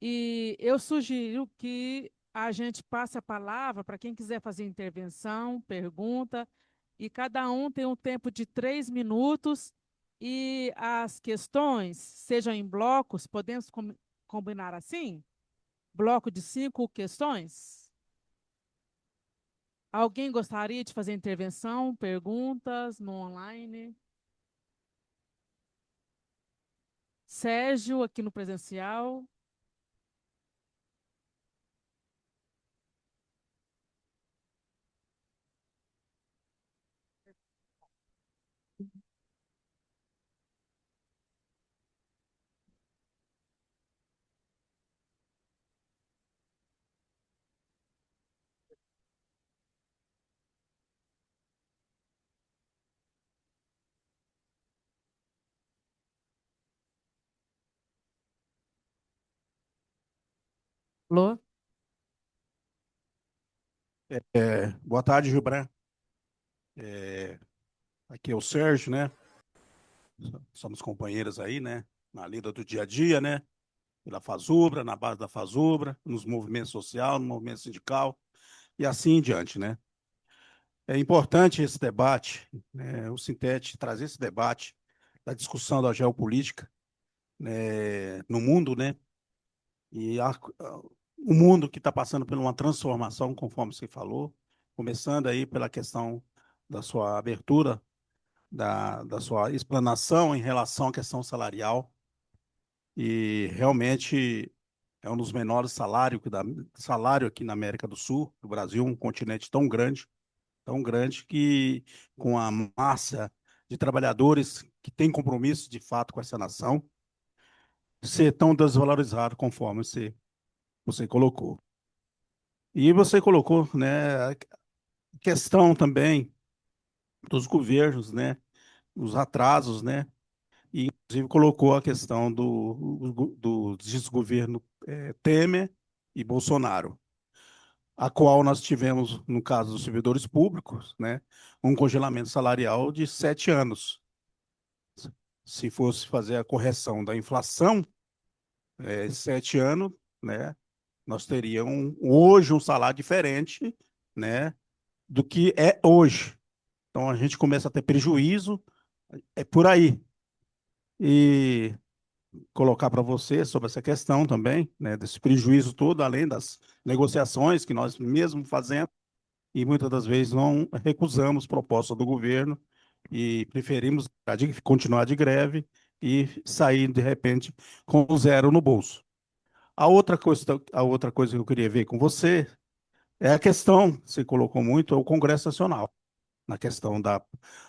E eu sugiro que a gente passe a palavra para quem quiser fazer intervenção, pergunta, e cada um tem um tempo de 3 minutos, e as questões sejam em blocos, podemos combinar assim? Bloco de 5 questões? Alguém gostaria de fazer intervenção, perguntas no online? Sérgio, aqui no presencial. Alô? Boa tarde, Gilbran. É, Aqui é o Sérgio, né? Somos companheiros aí, né? Na lida do dia a dia, né? Pela Fazubra, na base da Fazubra, nos movimentos social, no movimento sindical e assim em diante, né? É importante esse debate, né? O Sintete trazer esse debate da discussão da geopolítica, né? No mundo, né? O mundo que está passando por uma transformação, conforme você falou, começando aí pela questão da sua abertura da sua explanação em relação à questão salarial, e realmente é um dos menores salário aqui na América do Sul, do Brasil, um continente tão grande que com a massa de trabalhadores que tem compromisso de fato com essa nação, ser tão desvalorizado conforme você colocou. E você colocou, né, a questão também dos governos, né, os atrasos, né, e inclusive colocou a questão do desgoverno Temer e Bolsonaro, a qual nós tivemos, no caso dos servidores públicos, né, um congelamento salarial de 7 anos. Se fosse fazer a correção da inflação, 7 anos, né, nós teríamos hoje um salário diferente, né, do que é hoje. Então a gente começa a ter prejuízo, é por aí. E colocar para você sobre essa questão também, né, desse prejuízo todo, além das negociações que nós mesmo fazemos, e muitas das vezes não recusamos proposta do governo e preferimos continuar de greve e sair, de repente, com zero no bolso. A outra coisa que eu queria ver com você é a questão, você colocou muito, é o Congresso Nacional. Na questão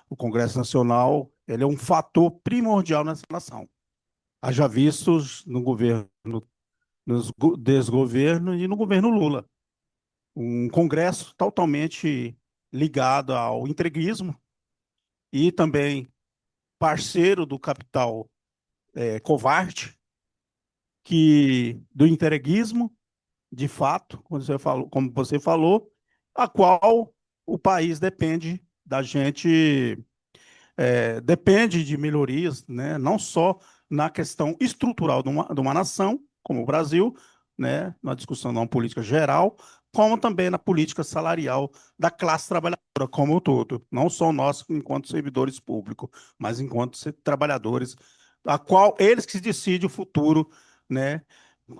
o Congresso Nacional, ele é um fator primordial nessa relação. Haja vistos no governo, no desgoverno e no governo Lula. Um Congresso totalmente ligado ao entreguismo e também parceiro do capital covarde, que do entreguismo, de fato, como você falou, a qual o país depende de melhorias, né? Não só na questão estrutural de uma nação, como o Brasil, né? Na discussão de uma política geral, como também na política salarial da classe trabalhadora como um todo. Não só nós, enquanto servidores públicos, mas enquanto trabalhadores, a qual eles que decidem o futuro, né?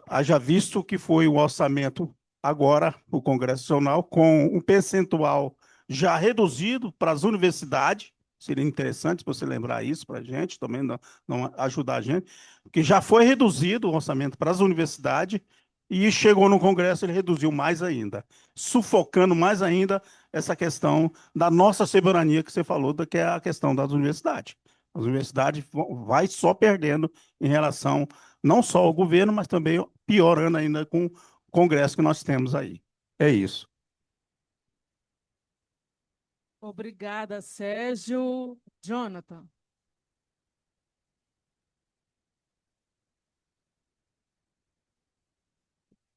Haja visto que foi o orçamento agora, o Congresso Nacional, com um percentual já reduzido para as universidades. Seria interessante você lembrar isso para a gente, também não ajudar a gente, que já foi reduzido o orçamento para as universidades e chegou no Congresso, ele reduziu mais ainda, sufocando mais ainda essa questão da nossa soberania que você falou, que é a questão das universidades. As universidades vai só perdendo em relação não só ao governo, mas também piorando ainda com o Congresso que nós temos aí. É isso. Obrigada, Sérgio. Jonathan.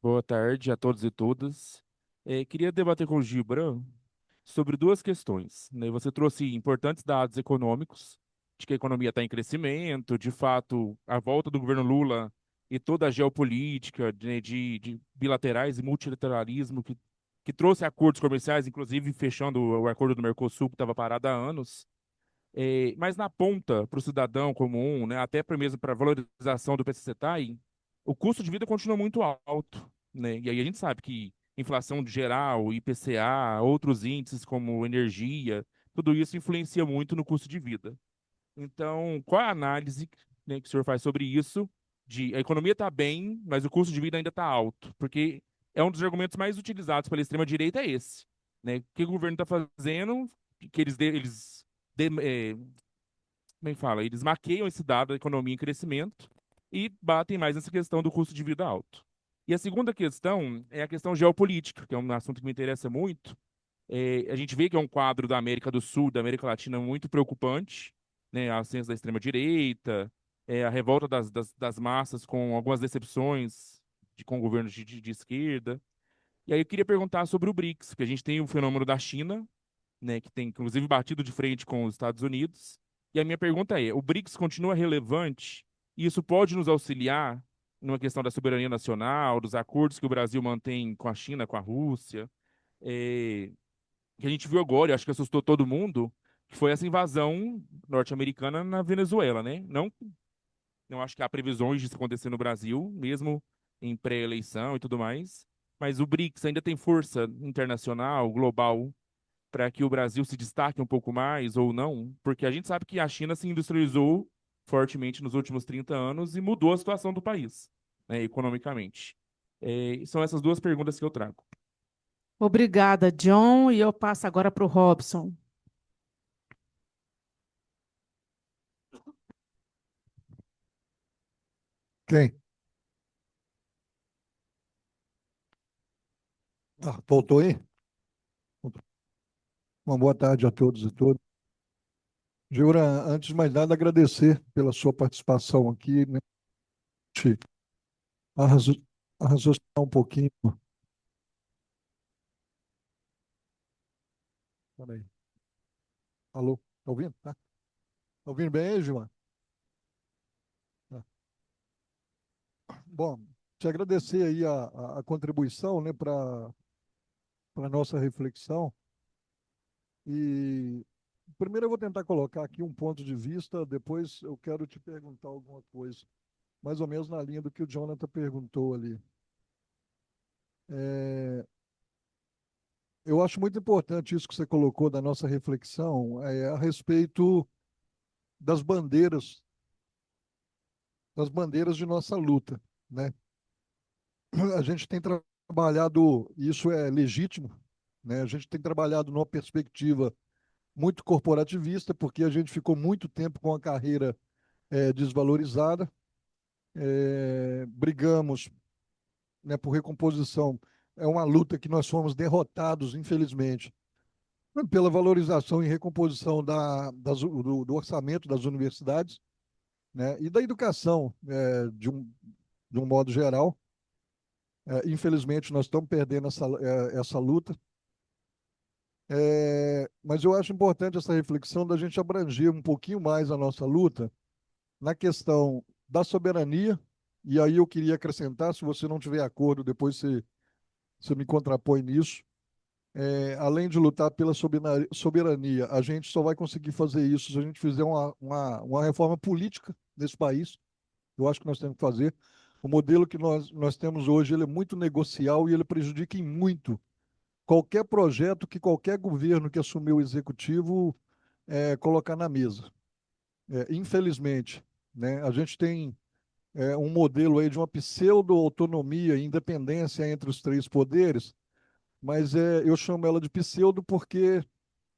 Boa tarde a todos e todas. Queria debater com o Gibran sobre duas questões, né? Você trouxe importantes dados econômicos, de que a economia está em crescimento, de fato, a volta do governo Lula e toda a geopolítica de bilaterais e multilateralismo que trouxe acordos comerciais, inclusive fechando o acordo do Mercosul, que estava parado há anos. Mas na ponta, para o cidadão comum, né, até mesmo para a valorização do PCCTAI, o custo de vida continua muito alto, né? E aí a gente sabe que inflação geral, IPCA, outros índices como energia, tudo isso influencia muito no custo de vida. Então, qual é a análise, né, que o senhor faz sobre isso? De a economia está bem, mas o custo de vida ainda está alto, porque é um dos argumentos mais utilizados pela extrema-direita é esse, né? O que o governo está fazendo? Que como é que fala? Eles maqueiam esse dado da economia em crescimento e batem mais nessa questão do custo de vida alto. E a segunda questão é a questão geopolítica, que é um assunto que me interessa muito. A gente vê que é um quadro da América do Sul, da América Latina, muito preocupante, né? A ascensão da extrema-direita, a revolta das massas com algumas decepções com governos de esquerda. E aí eu queria perguntar sobre o BRICS, que a gente tem o fenômeno da China, né, que tem inclusive batido de frente com os Estados Unidos. E a minha pergunta é: o BRICS continua relevante e isso pode nos auxiliar numa questão da soberania nacional, dos acordos que o Brasil mantém com a China, com a Rússia, que a gente viu agora, e acho que assustou todo mundo, que foi essa invasão norte-americana na Venezuela, né? Não acho que há previsões disso acontecer no Brasil, mesmo em pré-eleição e tudo mais, mas o BRICS ainda tem força internacional, global, para que o Brasil se destaque um pouco mais ou não? Porque a gente sabe que a China se industrializou fortemente nos últimos 30 anos e mudou a situação do país, né, economicamente. São essas duas perguntas que eu trago. Obrigada, John. E eu passo agora para o Robson. Quem? Voltou aí? Uma boa tarde a todos e todas. Giura, antes de mais nada, agradecer pela sua participação aqui, né? A razo- a raciocinar um pouquinho. Peraí. Alô? Tá ouvindo? Tá ouvindo bem aí, Gilmar? Tá. Bom, te agradecer aí a contribuição, né, para a nossa reflexão. E primeiro eu vou tentar colocar aqui um ponto de vista, depois eu quero te perguntar alguma coisa, mais ou menos na linha do que o Jonathan perguntou ali. É, eu acho muito importante isso que você colocou da nossa reflexão, a respeito das bandeiras de nossa luta, né? A gente tem trabalhado, e isso é legítimo, né? A gente tem trabalhado numa perspectiva muito corporativista, porque a gente ficou muito tempo com a carreira desvalorizada, brigamos, né, por recomposição. É uma luta que nós fomos derrotados, infelizmente, pela valorização e recomposição do orçamento das universidades, né, e da educação, de um modo geral. Infelizmente, nós estamos perdendo essa luta. Mas eu acho importante essa reflexão da gente abranger um pouquinho mais a nossa luta na questão da soberania, e aí eu queria acrescentar, se você não tiver acordo, depois você me contrapõe nisso. Além de lutar pela soberania, a gente só vai conseguir fazer isso se a gente fizer uma reforma política nesse país. Eu acho que nós temos que fazer. O modelo que nós temos hoje, ele é muito negocial e ele prejudica em muito qualquer projeto que qualquer governo que assumir o executivo colocar na mesa. Infelizmente, né, a gente tem um modelo aí de uma pseudo-autonomia e independência entre os três poderes, mas eu chamo ela de pseudo porque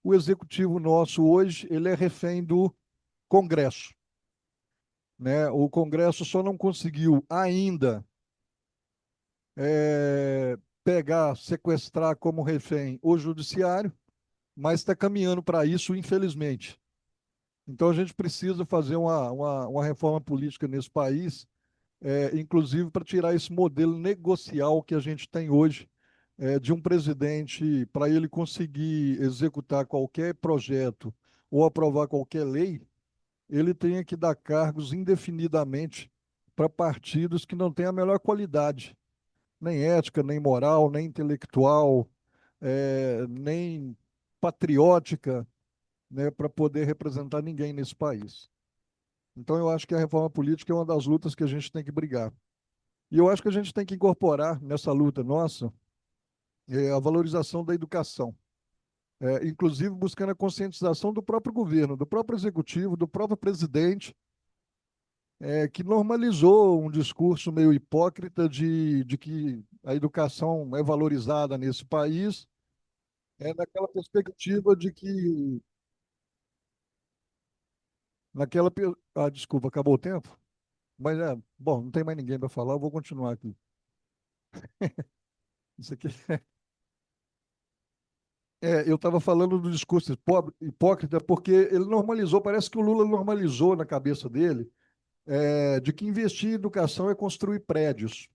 o executivo nosso hoje ele é refém do Congresso, né? O Congresso só não conseguiu ainda pegar, sequestrar como refém o judiciário, mas está caminhando para isso, infelizmente. Então a gente precisa fazer uma reforma política nesse país, inclusive para tirar esse modelo negocial que a gente tem hoje, de um presidente, para ele conseguir executar qualquer projeto ou aprovar qualquer lei, ele tenha que dar cargos indefinidamente para partidos que não têm a melhor qualidade, nem ética, nem moral, nem intelectual, nem patriótica, né, para poder representar ninguém nesse país. Então, eu acho que a reforma política é uma das lutas que a gente tem que brigar. E eu acho que a gente tem que incorporar nessa luta nossa a valorização da educação, inclusive buscando a conscientização do próprio governo, do próprio executivo, do próprio presidente, que normalizou um discurso meio hipócrita de que a educação é valorizada nesse país, naquela perspectiva de que desculpa, acabou o tempo? Mas bom, não tem mais ninguém para falar, eu vou continuar aqui. Isso aqui. Eu estava falando do discurso hipócrita porque ele normalizou, parece que o Lula normalizou na cabeça dele, de que investir em educação é construir prédios.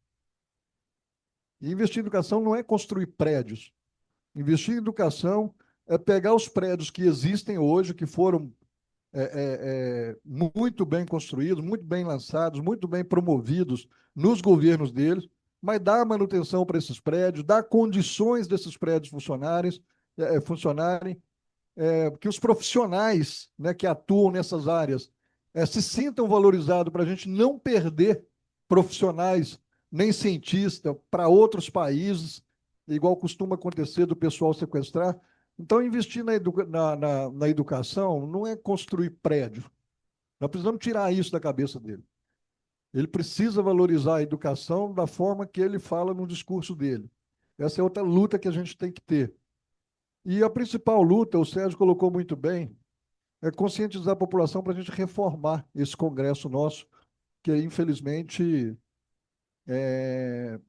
E investir em educação não é construir prédios. Investir em educação é pegar os prédios que existem hoje, que foram muito bem construídos, muito bem lançados, muito bem promovidos nos governos deles, mas dar manutenção para esses prédios, dar condições desses prédios funcionarem, que os profissionais, né, que atuam nessas áreas se sintam valorizados para a gente não perder profissionais nem cientistas para outros países, igual costuma acontecer do pessoal sequestrar. Então, investir na educação não é construir prédio. Nós precisamos tirar isso da cabeça dele. Ele precisa valorizar a educação da forma que ele fala no discurso dele. Essa é outra luta que a gente tem que ter. E a principal luta, o Sérgio colocou muito bem, é conscientizar a população para a gente reformar esse Congresso nosso, que infelizmente é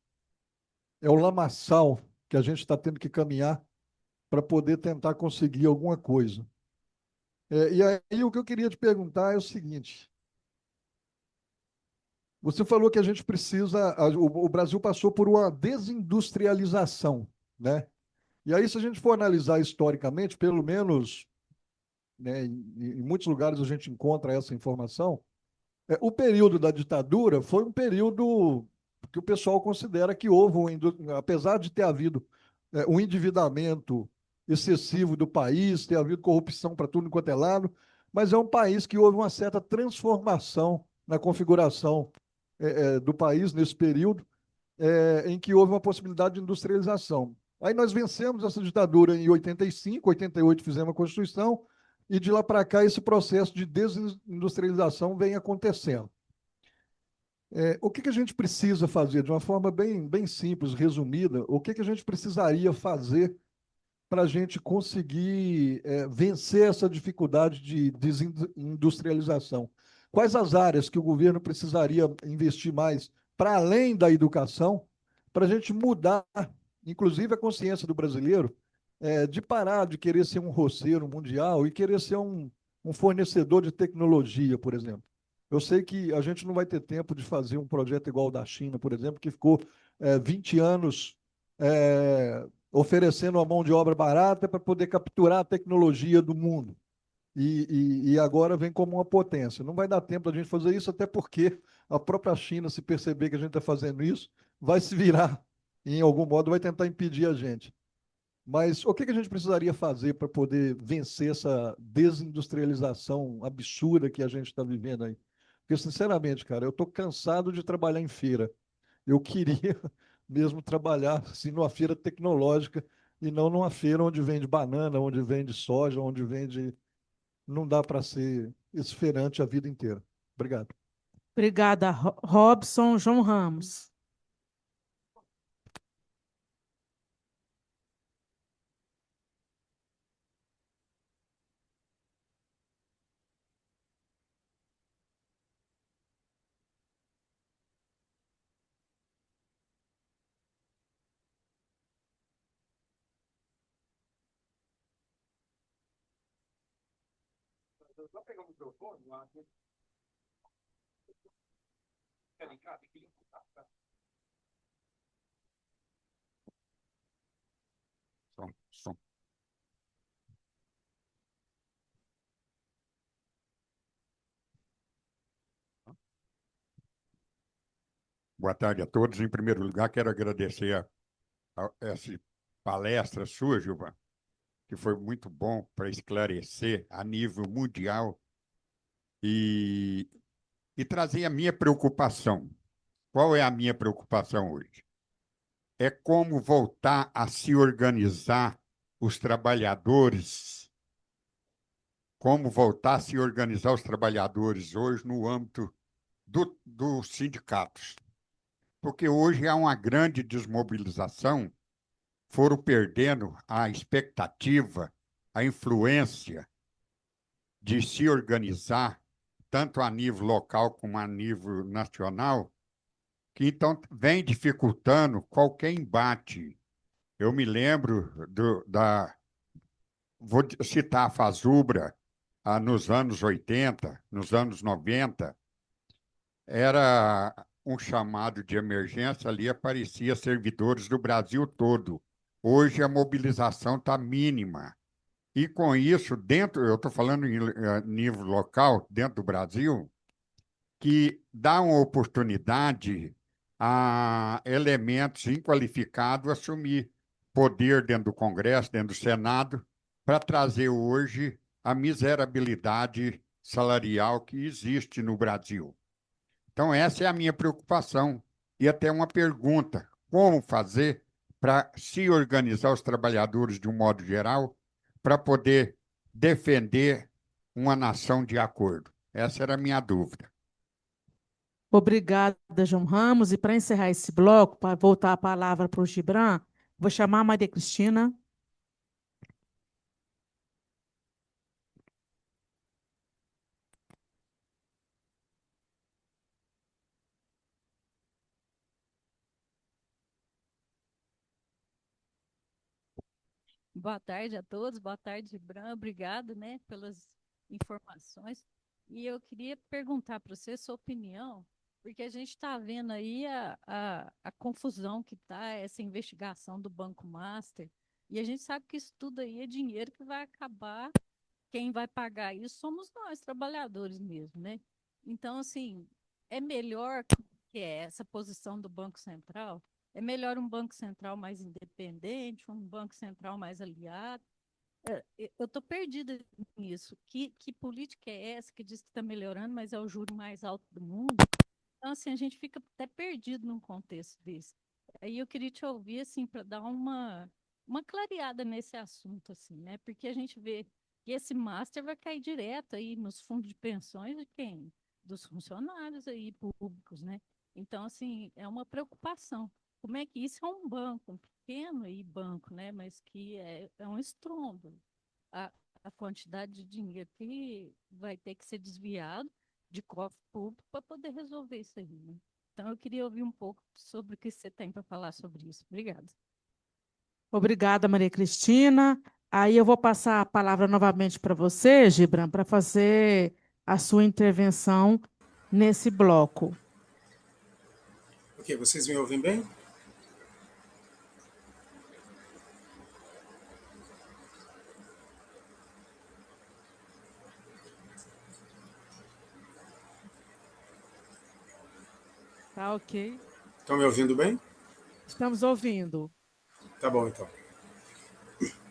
o lamaçal que a gente está tendo que caminhar para poder tentar conseguir alguma coisa. E aí o que eu queria te perguntar é o seguinte: você falou que a gente precisa, o Brasil passou por uma desindustrialização, né? E aí, se a gente for analisar historicamente, pelo menos, né, em muitos lugares a gente encontra essa informação, o período da ditadura foi um período que o pessoal considera que houve, apesar de ter havido um endividamento excessivo do país, ter havido corrupção para tudo enquanto é lado, mas é um país que houve uma certa transformação na configuração do país nesse período, em que houve uma possibilidade de industrialização. Aí nós vencemos essa ditadura em 85, 88 fizemos a Constituição, e de lá para cá esse processo de desindustrialização vem acontecendo. O que a gente precisa fazer, de uma forma bem simples, resumida, o que a gente precisaria fazer para a gente conseguir vencer essa dificuldade de desindustrialização? Quais as áreas que o governo precisaria investir mais para além da educação, para a gente mudar, inclusive, a consciência do brasileiro, de parar de querer ser um roceiro mundial e querer ser um fornecedor de tecnologia, por exemplo. Eu sei que a gente não vai ter tempo de fazer um projeto igual ao da China, por exemplo, que ficou 20 anos oferecendo uma mão de obra barata para poder capturar a tecnologia do mundo. E agora vem como uma potência. Não vai dar tempo da gente fazer isso, até porque a própria China, se perceber que a gente está fazendo isso, vai se virar e, em algum modo, vai tentar impedir a gente. Mas o que a gente precisaria fazer para poder vencer essa desindustrialização absurda que a gente está vivendo aí? Porque, sinceramente, cara, eu estou cansado de trabalhar em feira. Eu queria mesmo trabalhar assim, numa feira tecnológica e não numa feira onde vende banana, onde vende soja, onde vende... Não dá para ser esse feirante a vida inteira. Obrigado. Obrigada, Robson. João Ramos. Só pegar o microfone lá. Som. Boa tarde a todos. Em primeiro lugar, quero agradecer essa palestra sua, Gilvan, que foi muito bom para esclarecer a nível mundial e trazer a minha preocupação. Qual é a minha preocupação hoje? É como voltar a se organizar os trabalhadores, como voltar a se organizar os trabalhadores hoje no âmbito dos sindicatos. Porque hoje há uma grande desmobilização, foram perdendo a expectativa, a influência de se organizar, tanto a nível local como a nível nacional, que então vem dificultando qualquer embate. Eu me lembro vou citar a Fazubra, nos anos 80, nos anos 90, era um chamado de emergência, ali aparecia servidores do Brasil todo. Hoje a mobilização está mínima. E com isso, eu estou falando em nível local, dentro do Brasil, que dá uma oportunidade a elementos inqualificados assumir poder dentro do Congresso, dentro do Senado, para trazer hoje a miserabilidade salarial que existe no Brasil. Então, essa é a minha preocupação. E até uma pergunta: como fazer para se organizar os trabalhadores de um modo geral para poder defender uma nação de acordo? Essa era a minha dúvida. Obrigada, João Ramos. E para encerrar esse bloco, para voltar a palavra para o Gibran, vou chamar a Maria Cristina. Boa tarde a todos, boa tarde, Gibran. Obrigado, né, pelas informações. E eu queria perguntar para você sua opinião, porque a gente está vendo aí a confusão que está, essa investigação do Banco Master, e a gente sabe que isso tudo aí é dinheiro que vai acabar, quem vai pagar isso somos nós, trabalhadores mesmo, né? Então, assim, é melhor que é essa posição do Banco Central? É melhor um Banco Central mais independente, um Banco Central mais aliado? Eu estou perdida nisso. Que política é essa que diz que está melhorando, mas é o juro mais alto do mundo? Então, assim, a gente fica até perdido num contexto desse. Aí eu queria te ouvir, assim, para dar uma clareada nesse assunto, assim, né? Porque a gente vê que esse master vai cair direto aí nos fundos de pensões de quem? Dos funcionários aí públicos, né? Então, assim, é uma preocupação. Como é que isso é um banco, um pequeno aí banco, né? Mas que é um estrondo. A, a quantidade de dinheiro que vai ter que ser desviado de cofre público para poder resolver isso aí, né? Então, eu queria ouvir um pouco sobre o que você tem para falar sobre isso. Obrigada. Obrigada, Maria Cristina. Aí eu vou passar a palavra novamente para você, Gibran, para fazer a sua intervenção nesse bloco. Ok, vocês me ouvem bem? Tá ok? Estão me ouvindo bem? Estamos ouvindo. Tá bom, então.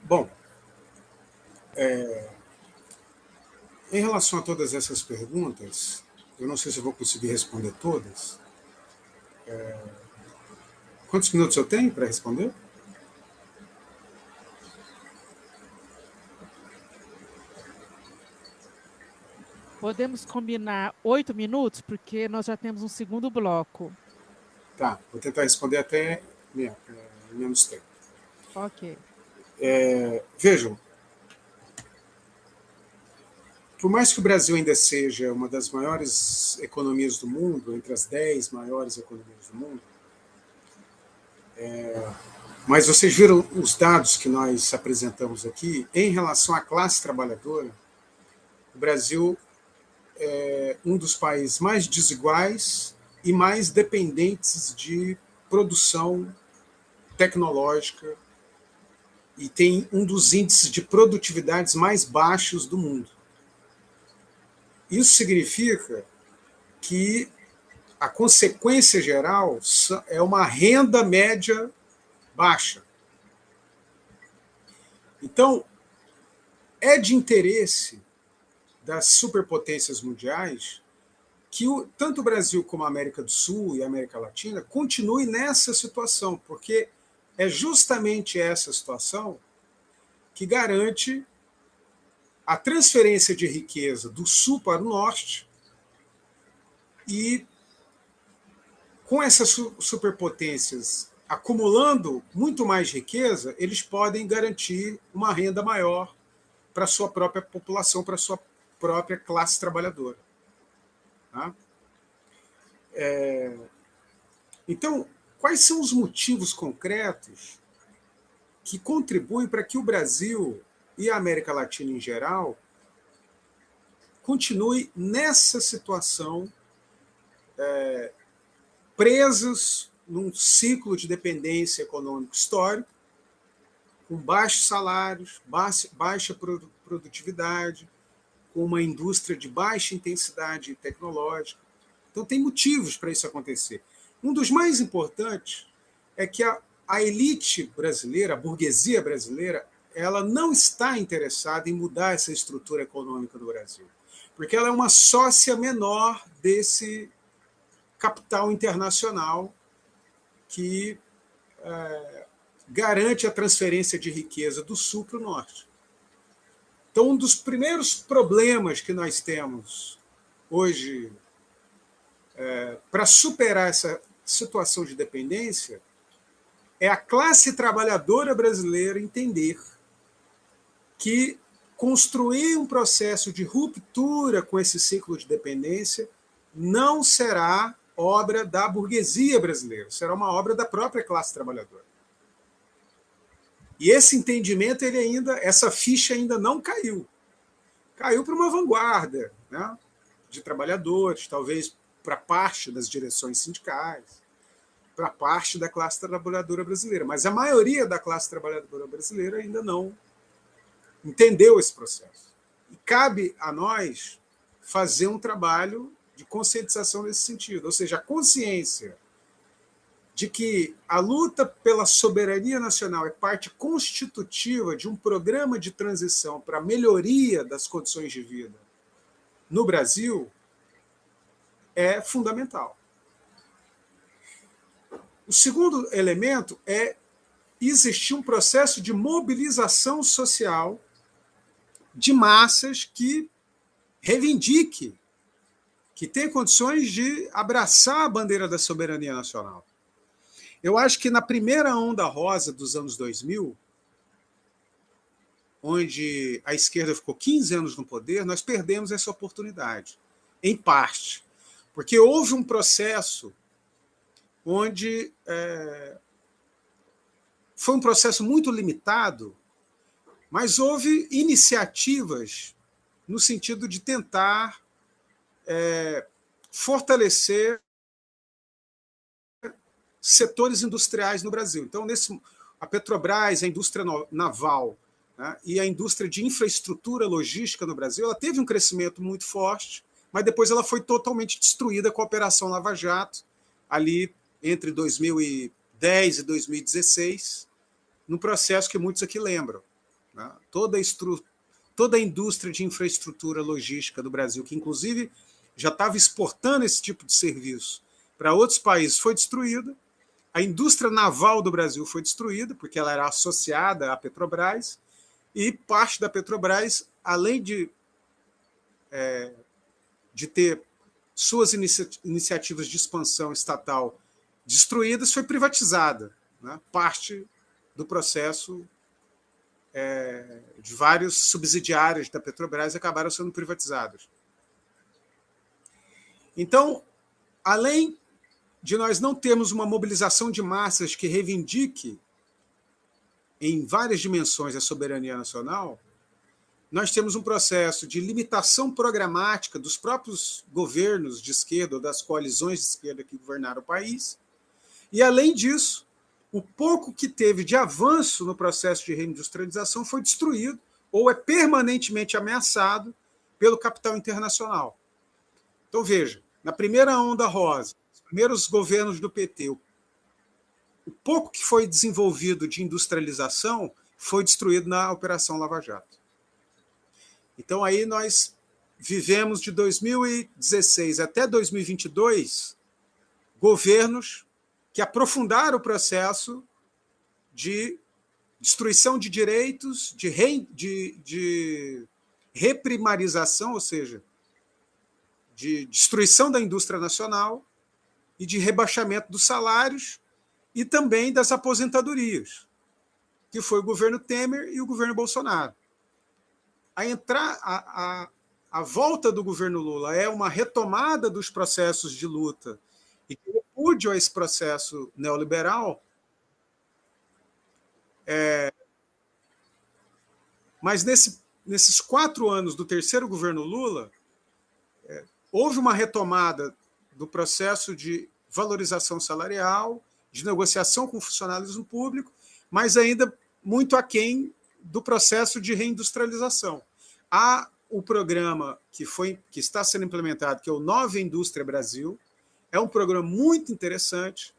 Bom, em relação a todas essas perguntas, eu não sei se eu vou conseguir responder todas. Quantos minutos eu tenho para responder? Podemos combinar 8 minutos, porque nós já temos um segundo bloco. Tá, vou tentar responder até menos tempo. Ok. Vejam, por mais que o Brasil ainda seja uma das maiores economias do mundo, entre as 10 maiores economias do mundo, mas vocês viram os dados que nós apresentamos aqui em relação à classe trabalhadora, o Brasil é um dos países mais desiguais e mais dependentes de produção tecnológica e tem um dos índices de produtividades mais baixos do mundo. Isso significa que a consequência geral é uma renda média baixa. Então, é de interesse das superpotências mundiais que tanto o Brasil como a América do Sul e a América Latina continuem nessa situação, porque é justamente essa situação que garante a transferência de riqueza do sul para o norte e com essas superpotências acumulando muito mais riqueza, eles podem garantir uma renda maior para a sua própria população, para a sua própria classe trabalhadora. Tá? Então, quais são os motivos concretos que contribuem para que o Brasil e a América Latina em geral continue nessa situação presos num ciclo de dependência econômico histórico, com baixos salários, baixa produtividade, com uma indústria de baixa intensidade tecnológica. Então, tem motivos para isso acontecer. Um dos mais importantes é que a elite brasileira, a burguesia brasileira, ela não está interessada em mudar essa estrutura econômica do Brasil, porque ela é uma sócia menor desse capital internacional que garante a transferência de riqueza do sul para o norte. Então, um dos primeiros problemas que nós temos hoje para superar essa situação de dependência é a classe trabalhadora brasileira entender que construir um processo de ruptura com esse ciclo de dependência não será obra da burguesia brasileira, será uma obra da própria classe trabalhadora. E esse entendimento, essa ficha ainda não caiu. Caiu para uma vanguarda, né, de trabalhadores, talvez para parte das direções sindicais, para parte da classe trabalhadora brasileira. Mas a maioria da classe trabalhadora brasileira ainda não entendeu esse processo. E cabe a nós fazer um trabalho de conscientização nesse sentido, ou seja, a consciência de que a luta pela soberania nacional é parte constitutiva de um programa de transição para a melhoria das condições de vida no Brasil é fundamental. O segundo elemento é existir um processo de mobilização social de massas que reivindique, que tenha condições de abraçar a bandeira da soberania nacional. Eu acho que na primeira onda rosa dos anos 2000, onde a esquerda ficou 15 anos no poder, nós perdemos essa oportunidade, em parte, porque houve um processo onde foi um processo muito limitado, mas houve iniciativas no sentido de tentar fortalecer setores industriais no Brasil. Então, a Petrobras, a indústria naval, né, e a indústria de infraestrutura logística no Brasil, ela teve um crescimento muito forte, mas depois ela foi totalmente destruída com a Operação Lava Jato, ali entre 2010 e 2016, num processo que muitos aqui lembram. Né? Toda a indústria de infraestrutura logística do Brasil, que inclusive já estava exportando esse tipo de serviço para outros países, foi destruída. A indústria naval do Brasil foi destruída, porque ela era associada à Petrobras, e parte da Petrobras, além de ter suas iniciativas de expansão estatal destruídas, foi privatizada. Né? Parte do processo de vários subsidiários da Petrobras acabaram sendo privatizados. Então, além de nós não termos uma mobilização de massas que reivindique em várias dimensões a soberania nacional, nós temos um processo de limitação programática dos próprios governos de esquerda ou das coalizões de esquerda que governaram o país, e, além disso, o pouco que teve de avanço no processo de reindustrialização foi destruído ou é permanentemente ameaçado pelo capital internacional. Então, veja, na primeira onda rosa, os primeiros governos do PT, o pouco que foi desenvolvido de industrialização foi destruído na Operação Lava Jato. Então, aí nós vivemos de 2016 até 2022 governos que aprofundaram o processo de destruição de direitos, de reprimarização, ou seja, de destruição da indústria nacional e de rebaixamento dos salários e também das aposentadorias, que foi o governo Temer e o governo Bolsonaro. A volta do governo Lula é uma retomada dos processos de luta e de repúdio a esse processo neoliberal, mas nesses 4 anos do terceiro governo Lula, houve uma retomada do processo de valorização salarial, de negociação com o funcionalismo público, mas ainda muito aquém do processo de reindustrialização. Há o programa que está sendo implementado, que é o Nova Indústria Brasil, é um programa muito interessante,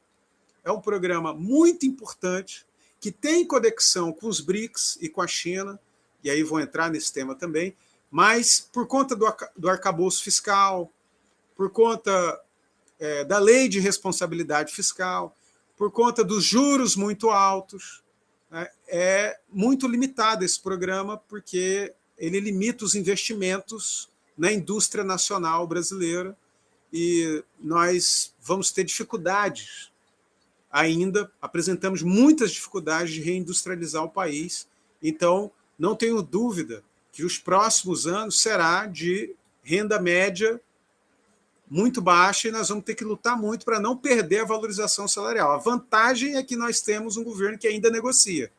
é um programa muito importante, que tem conexão com os BRICS e com a China, e aí vou entrar nesse tema também, mas por conta do arcabouço fiscal, por conta da lei de responsabilidade fiscal, por conta dos juros muito altos, né, é muito limitado esse programa, porque ele limita os investimentos na indústria nacional brasileira, e nós vamos ter dificuldades ainda, apresentamos muitas dificuldades de reindustrializar o país. Então, não tenho dúvida que os próximos anos será de renda média muito baixa, e nós vamos ter que lutar muito para não perder a valorização salarial. A vantagem é que nós temos um governo que ainda negocia,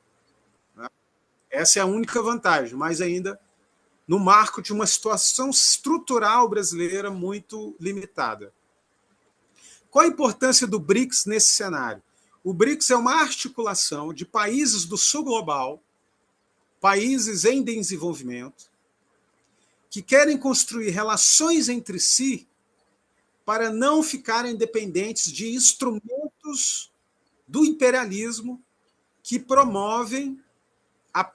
né? Essa é a única vantagem, mas ainda no marco de uma situação estrutural brasileira muito limitada. Qual a importância do BRICS nesse cenário? O BRICS é uma articulação de países do sul global, países em desenvolvimento, que querem construir relações entre si para não ficarem dependentes de instrumentos do imperialismo que promovem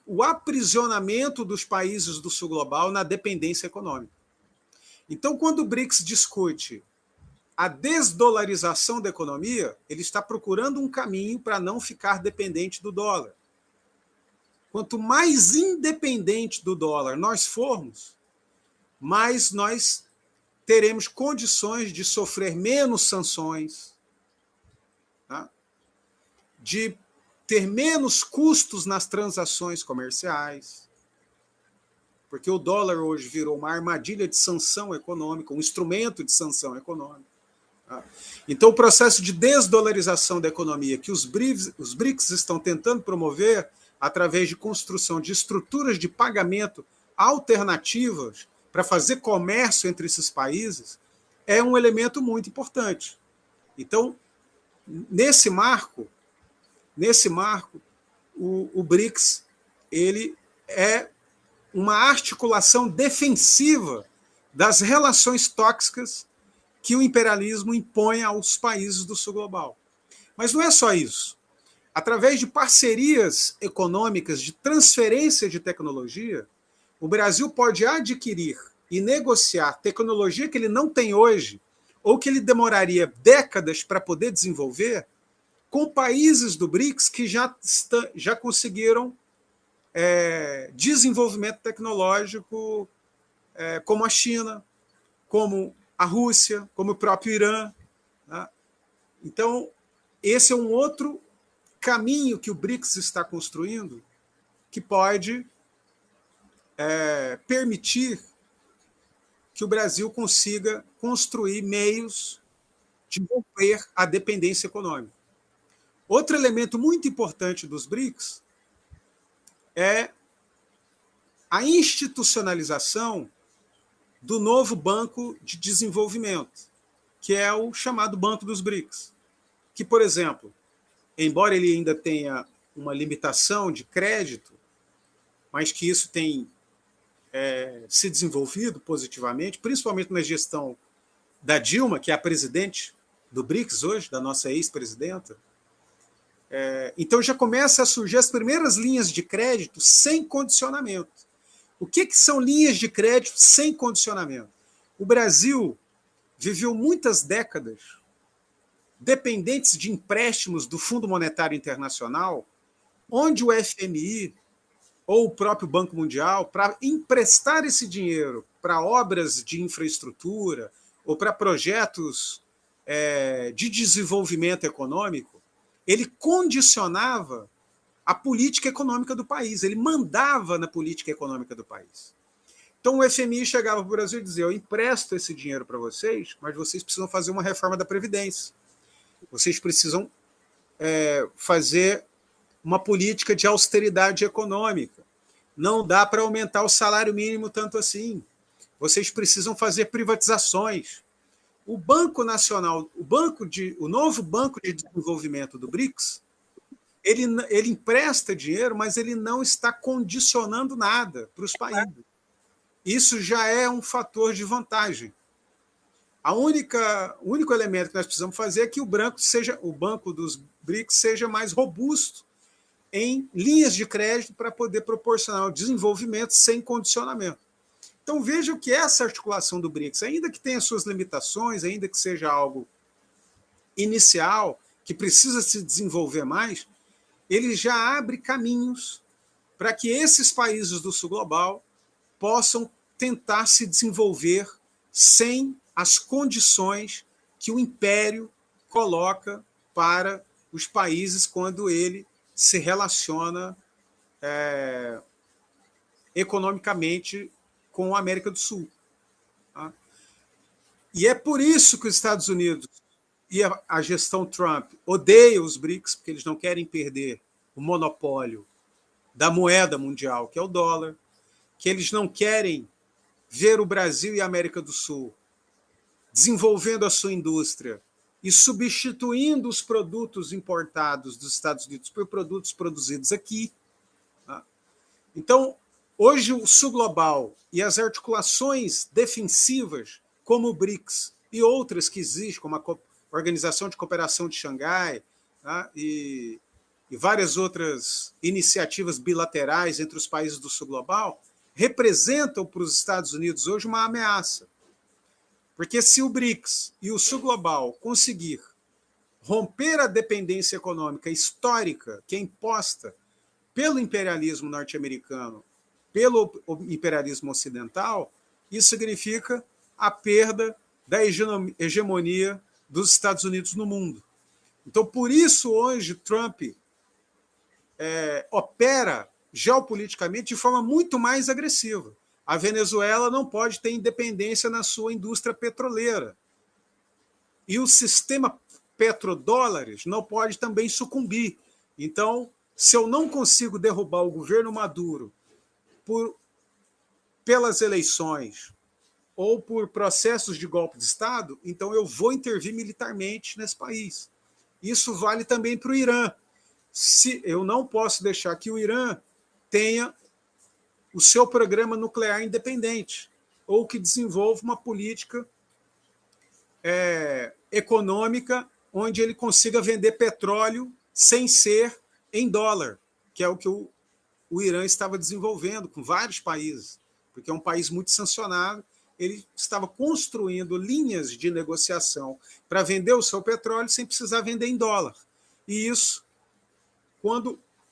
o aprisionamento dos países do sul global na dependência econômica. Então, quando o BRICS discute a desdolarização da economia, ele está procurando um caminho para não ficar dependente do dólar. Quanto mais independente do dólar nós formos, mais nós teremos condições de sofrer menos sanções, tá? De ter menos custos nas transações comerciais, porque o dólar hoje virou uma armadilha de sanção econômica, um instrumento de sanção econômica. Tá? Então, o processo de desdolarização da economia que os BRICS estão tentando promover através de construção de estruturas de pagamento alternativas para fazer comércio entre esses países, é um elemento muito importante. Então, nesse marco, o BRICS ele é uma articulação defensiva das relações tóxicas que o imperialismo impõe aos países do sul global. Mas não é só isso. Através de parcerias econômicas de transferência de tecnologia, o Brasil pode adquirir e negociar tecnologia que ele não tem hoje, ou que ele demoraria décadas para poder desenvolver, com países do BRICS que já conseguiram desenvolvimento tecnológico, como a China, como a Rússia, como o próprio Irã. Tá? Então, esse é um outro caminho que o BRICS está construindo, que pode permitir que o Brasil consiga construir meios de romper a dependência econômica. Outro elemento muito importante dos BRICS é a institucionalização do novo Banco de Desenvolvimento, que é o chamado Banco dos BRICS, que, por exemplo, embora ele ainda tenha uma limitação de crédito, mas que isso tem se desenvolvido positivamente, principalmente na gestão da Dilma, que é a presidente do BRICS hoje, da nossa ex-presidenta. Então já começa a surgir as primeiras linhas de crédito sem condicionamento. O que são linhas de crédito sem condicionamento? O Brasil viveu muitas décadas dependentes de empréstimos do Fundo Monetário Internacional, onde o FMI ou o próprio Banco Mundial, para emprestar esse dinheiro para obras de infraestrutura ou para projetos de desenvolvimento econômico, ele condicionava a política econômica do país, ele mandava na política econômica do país. Então o FMI chegava para o Brasil e dizia: eu empresto esse dinheiro para vocês, mas vocês precisam fazer uma reforma da Previdência. Vocês precisam fazer uma política de austeridade econômica. Não dá para aumentar o salário mínimo tanto assim. Vocês precisam fazer privatizações. o Banco Nacional, o novo Banco de Desenvolvimento do BRICS, ele empresta dinheiro, mas ele não está condicionando nada para os países. Isso já é um fator de vantagem. O único elemento que nós precisamos fazer é que o banco dos BRICS seja mais robusto em linhas de crédito para poder proporcionar o desenvolvimento sem condicionamento. Então, veja que essa articulação do BRICS, ainda que tenha suas limitações, ainda que seja algo inicial, que precisa se desenvolver mais, ele já abre caminhos para que esses países do sul global possam tentar se desenvolver sem as condições que o império coloca para os países quando ele se relaciona economicamente com a América do Sul. Tá? E é por isso que os Estados Unidos e a gestão Trump odeiam os BRICS, porque eles não querem perder o monopólio da moeda mundial, que é o dólar, que eles não querem ver o Brasil e a América do Sul desenvolvendo a sua indústria e substituindo os produtos importados dos Estados Unidos por produtos produzidos aqui. Tá? Então, hoje o Sul Global e as articulações defensivas, como o BRICS e outras que existem, como a Organização de Cooperação de Xangai, tá? e várias outras iniciativas bilaterais entre os países do Sul Global, representam para os Estados Unidos hoje uma ameaça. Porque se o BRICS e o Sul Global conseguir romper a dependência econômica histórica que é imposta pelo imperialismo norte-americano, pelo imperialismo ocidental, isso significa a perda da hegemonia dos Estados Unidos no mundo. Então, por isso, hoje, Trump opera geopoliticamente de forma muito mais agressiva. A Venezuela não pode ter independência na sua indústria petroleira. E o sistema petrodólares não pode também sucumbir. Então, se eu não consigo derrubar o governo Maduro pelas eleições ou por processos de golpe de Estado, então eu vou intervir militarmente nesse país. Isso vale também para o Irã. Eu não posso deixar que o Irã tenha o seu programa nuclear independente ou que desenvolva uma política econômica onde ele consiga vender petróleo sem ser em dólar, que é o que o Irã estava desenvolvendo com vários países, porque é um país muito sancionado. Ele estava construindo linhas de negociação para vender o seu petróleo sem precisar vender em dólar. E isso,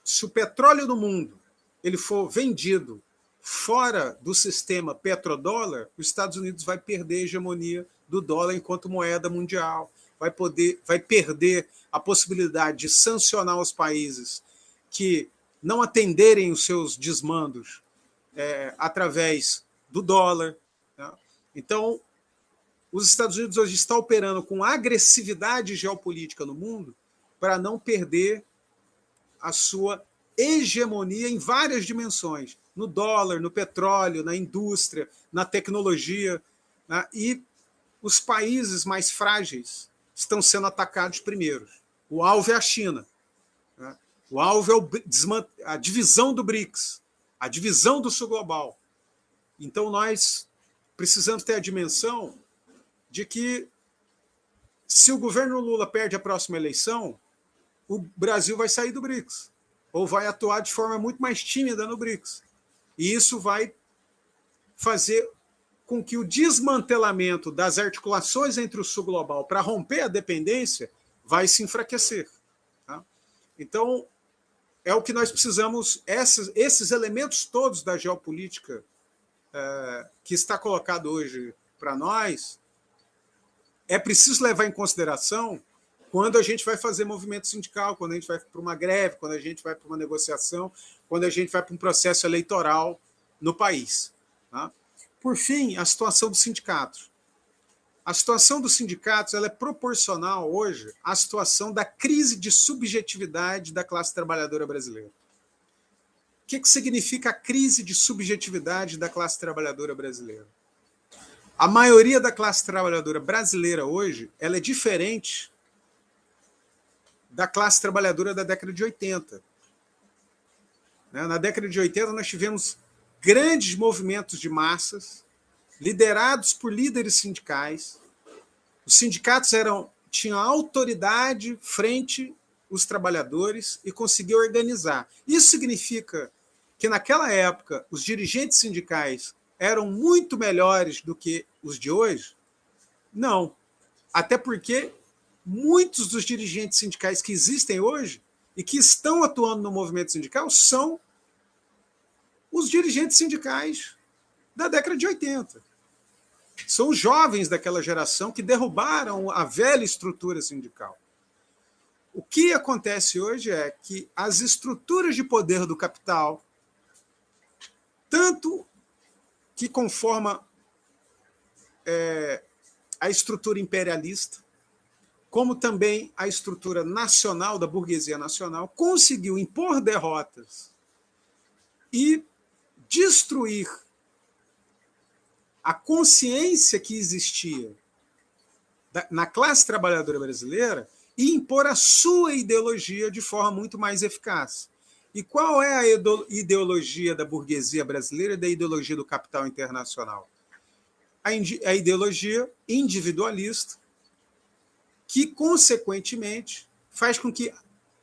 se o petróleo do mundo ele for vendido fora do sistema petrodólar, os Estados Unidos vai perder a hegemonia do dólar enquanto moeda mundial, vai perder a possibilidade de sancionar os países que não atenderem os seus desmandos através do dólar. Né? Então, os Estados Unidos hoje estão operando com agressividade geopolítica no mundo para não perder a sua hegemonia em várias dimensões, no dólar, no petróleo, na indústria, na tecnologia, né? E os países mais frágeis estão sendo atacados primeiro. O alvo é a China. Né? O alvo é a divisão do BRICS, a divisão do Sul Global. Então, nós precisamos ter a dimensão de que, se o governo Lula perde a próxima eleição, o Brasil vai sair do BRICS, ou vai atuar de forma muito mais tímida no BRICS. E isso vai fazer com que o desmantelamento das articulações entre o Sul Global para romper a dependência vai se enfraquecer. Tá? Então, é o que nós precisamos, esses elementos todos da geopolítica que está colocado hoje para nós, é preciso levar em consideração quando a gente vai fazer movimento sindical, quando a gente vai para uma greve, quando a gente vai para uma negociação, quando a gente vai para um processo eleitoral no país. Tá? Por fim, a situação dos sindicatos. A situação dos sindicatos ela é proporcional hoje à situação da crise de subjetividade da classe trabalhadora brasileira. O que significa a crise de subjetividade da classe trabalhadora brasileira? A maioria da classe trabalhadora brasileira hoje, ela é diferente da classe trabalhadora da década de 80. Na década de 80, nós tivemos grandes movimentos de massas, liderados por líderes sindicais. Os sindicatos tinham autoridade frente aos trabalhadores e conseguiam organizar. Isso significa que, naquela época, os dirigentes sindicais eram muito melhores do que os de hoje? Não. Até porque muitos dos dirigentes sindicais que existem hoje e que estão atuando no movimento sindical são os dirigentes sindicais da década de 80. São os jovens daquela geração que derrubaram a velha estrutura sindical. O que acontece hoje é que as estruturas de poder do capital, tanto que conforma a estrutura imperialista, como também a estrutura nacional, da burguesia nacional, conseguiu impor derrotas e destruir a consciência que existia na classe trabalhadora brasileira e impor a sua ideologia de forma muito mais eficaz. E qual é a ideologia da burguesia brasileira e da ideologia do capital internacional? A ideologia individualista, que, consequentemente, faz com que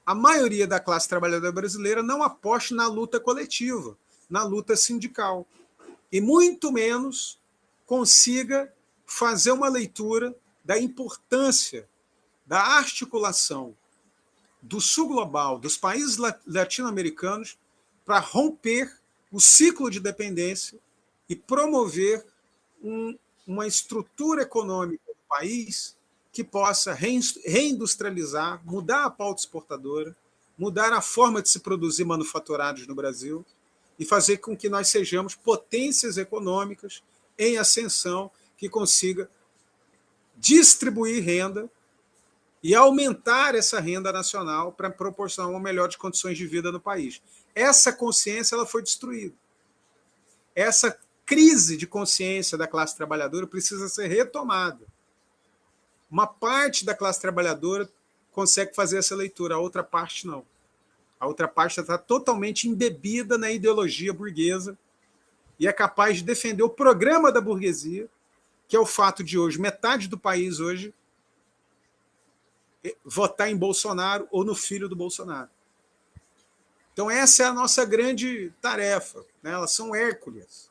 a maioria da classe trabalhadora brasileira não aposte na luta coletiva, na luta sindical, e muito menos consiga fazer uma leitura da importância da articulação do sul global, dos países latino-americanos, para romper o ciclo de dependência e promover uma estrutura econômica do país que possa reindustrializar, mudar a pauta exportadora, mudar a forma de se produzir manufaturados no Brasil e fazer com que nós sejamos potências econômicas em ascensão que consiga distribuir renda e aumentar essa renda nacional para proporcionar uma melhores condições de vida no país. Essa consciência ela foi destruída. Essa crise de consciência da classe trabalhadora precisa ser retomada. Uma parte da classe trabalhadora consegue fazer essa leitura, a outra parte não. A outra parte está totalmente embebida na ideologia burguesa e é capaz de defender o programa da burguesia, que é o fato de hoje, metade do país hoje, votar em Bolsonaro ou no filho do Bolsonaro. Então essa é a nossa grande tarefa, né? Elas são hércules.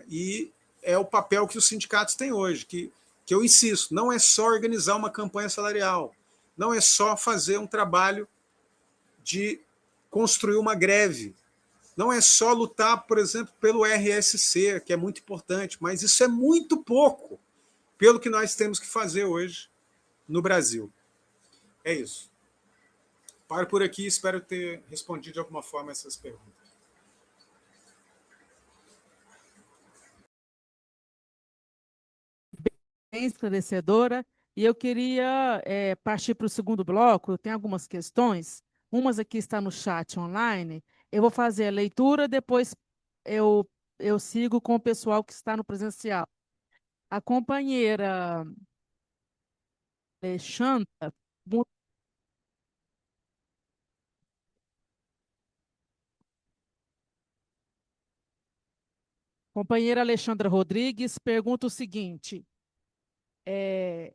E é o papel que os sindicatos têm hoje, que eu insisto, não é só organizar uma campanha salarial, não é só fazer um trabalho de construir uma greve, não é só lutar, por exemplo, pelo RSC, que é muito importante, mas isso é muito pouco pelo que nós temos que fazer hoje no Brasil. É isso. Paro por aqui, espero ter respondido de alguma forma essas perguntas. Bem esclarecedora. E eu queria partir para o segundo bloco. Eu tenho algumas questões. Umas aqui está no chat online. Eu vou fazer a leitura, depois eu sigo com o pessoal que está no presencial. A companheira Alexandra, companheira Alexandra Rodrigues pergunta o seguinte: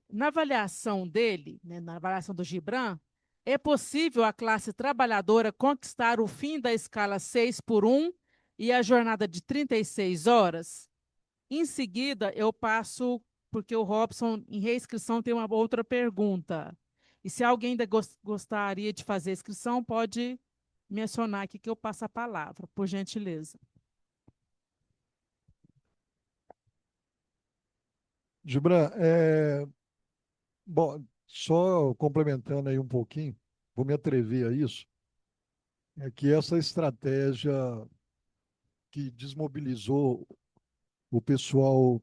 na avaliação dele, né, na avaliação do Gibran, é possível a classe trabalhadora conquistar o fim da escala 6x1 e a jornada de 36 horas? Em seguida, eu passo, porque o Robson, em reinscrição, tem uma outra pergunta. E se alguém ainda gostaria de fazer a inscrição, pode mencionar aqui que eu passo a palavra, por gentileza. Gibran, bom, só complementando aí um pouquinho, vou me atrever a isso, é que essa estratégia que desmobilizou o pessoal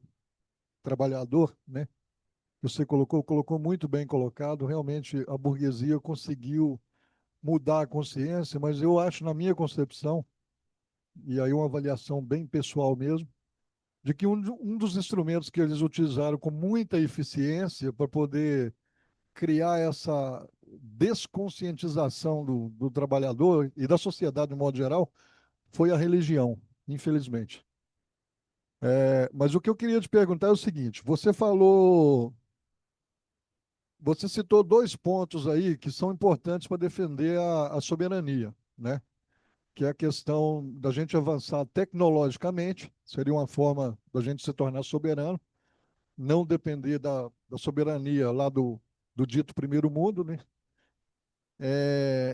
trabalhador, né? Que você colocou muito bem colocado, realmente a burguesia conseguiu mudar a consciência, mas eu acho, na minha concepção, e aí uma avaliação bem pessoal mesmo, de que um dos instrumentos que eles utilizaram com muita eficiência para poder criar essa desconscientização do trabalhador e da sociedade de modo geral foi a religião, infelizmente. Mas o que eu queria te perguntar é o seguinte: você citou dois pontos aí que são importantes para defender a soberania, né? Que é a questão da gente avançar tecnologicamente, seria uma forma da gente se tornar soberano, não depender da soberania lá do dito primeiro mundo, né?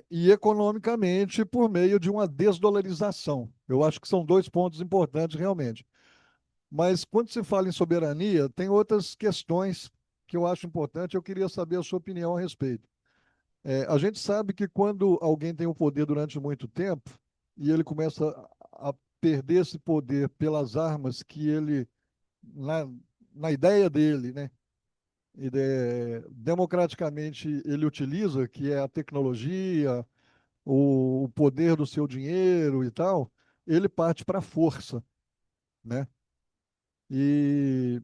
E economicamente por meio de uma desdolarização. Eu acho que são dois pontos importantes realmente. Mas quando se fala em soberania, tem outras questões que eu acho importante, eu queria saber a sua opinião a respeito. A gente sabe que quando alguém tem o poder durante muito tempo e ele começa a perder esse poder pelas armas que ele, na, na ideia dele, né, democraticamente ele utiliza, que é a tecnologia, o poder do seu dinheiro e tal, ele parte para a força, né? E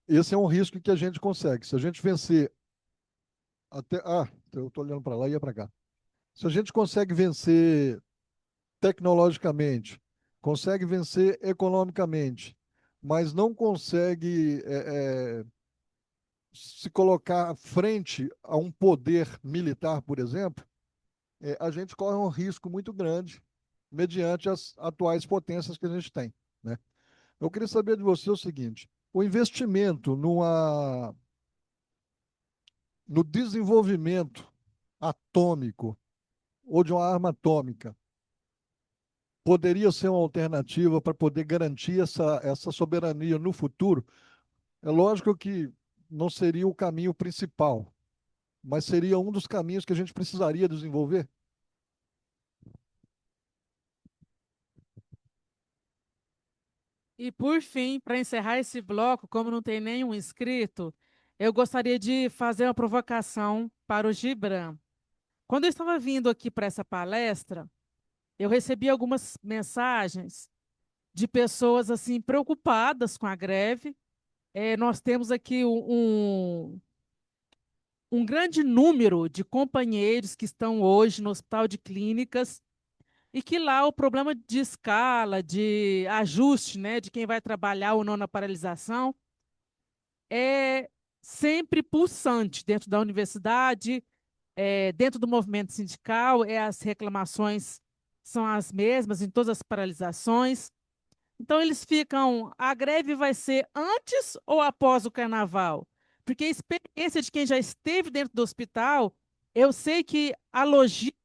esse é um risco que a gente consegue. Se a gente vencer até. Eu estou olhando para lá e ia para cá. Se a gente consegue vencer tecnologicamente, consegue vencer economicamente, mas não consegue se colocar frente a um poder militar, por exemplo, a gente corre um risco muito grande mediante as atuais potências que a gente tem, né? Eu queria saber de você o seguinte: o investimento no desenvolvimento atômico ou de uma arma atômica poderia ser uma alternativa para poder garantir essa soberania no futuro? É lógico que não seria o caminho principal, mas seria um dos caminhos que a gente precisaria desenvolver. E por fim, para encerrar esse bloco, como não tem nenhum inscrito, eu gostaria de fazer uma provocação para o Gibran. Quando eu estava vindo aqui para essa palestra, eu recebi algumas mensagens de pessoas assim preocupadas com a greve. Nós temos aqui um grande número de companheiros que estão hoje no Hospital de Clínicas e que lá o problema de escala, de ajuste, né, de quem vai trabalhar ou não na paralisação, é sempre pulsante dentro da universidade, dentro do movimento sindical, as reclamações são as mesmas em todas as paralisações. Então, eles ficam, a greve vai ser antes ou após o carnaval? Porque a experiência de quem já esteve dentro do hospital, eu sei que a logística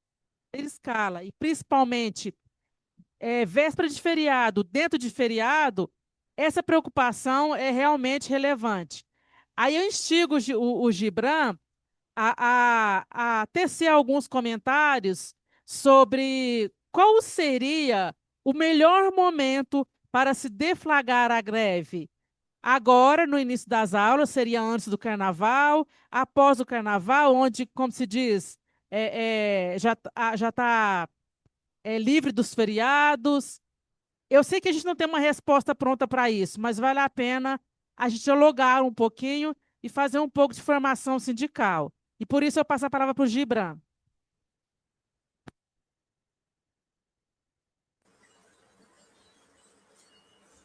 escala, e principalmente véspera de feriado, dentro de feriado, essa preocupação é realmente relevante. Aí eu instigo o Gibran a tecer alguns comentários sobre qual seria o melhor momento para se deflagrar a greve. Agora, no início das aulas, seria antes do carnaval, após o carnaval, onde, como se diz, já está livre dos feriados. Eu sei que a gente não tem uma resposta pronta para isso, mas vale a pena a gente dialogar um pouquinho e fazer um pouco de formação sindical. E por isso eu passo a palavra para o Gibran.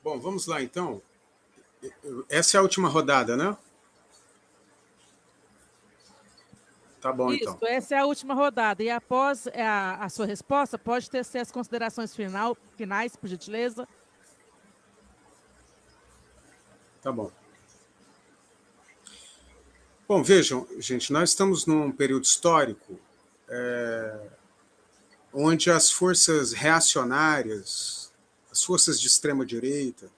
Bom, vamos lá então. Essa é a última rodada, né? Tá bom, Isso, então. essa é a última rodada. E após a sua resposta, pode tecer as considerações finais, por gentileza. Tá bom. Bom, vejam, gente, nós estamos num período histórico onde as forças reacionárias, as forças de extrema-direita,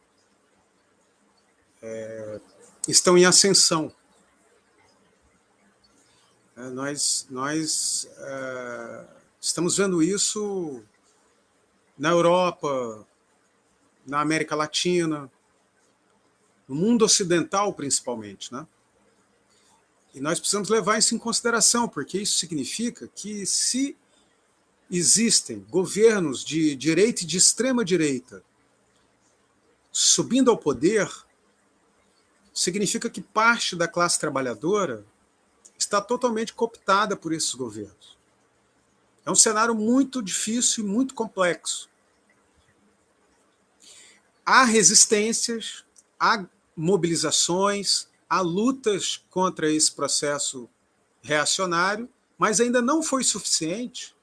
estão em ascensão. Nós estamos vendo isso na Europa, na América Latina, no mundo ocidental principalmente, né? E nós precisamos levar isso em consideração, porque isso significa que se existem governos de direita e de extrema direita subindo ao poder significa que parte da classe trabalhadora está totalmente cooptada por esses governos. É um cenário muito difícil e muito complexo. Há resistências, há mobilizações, há lutas contra esse processo reacionário, mas ainda não foi suficiente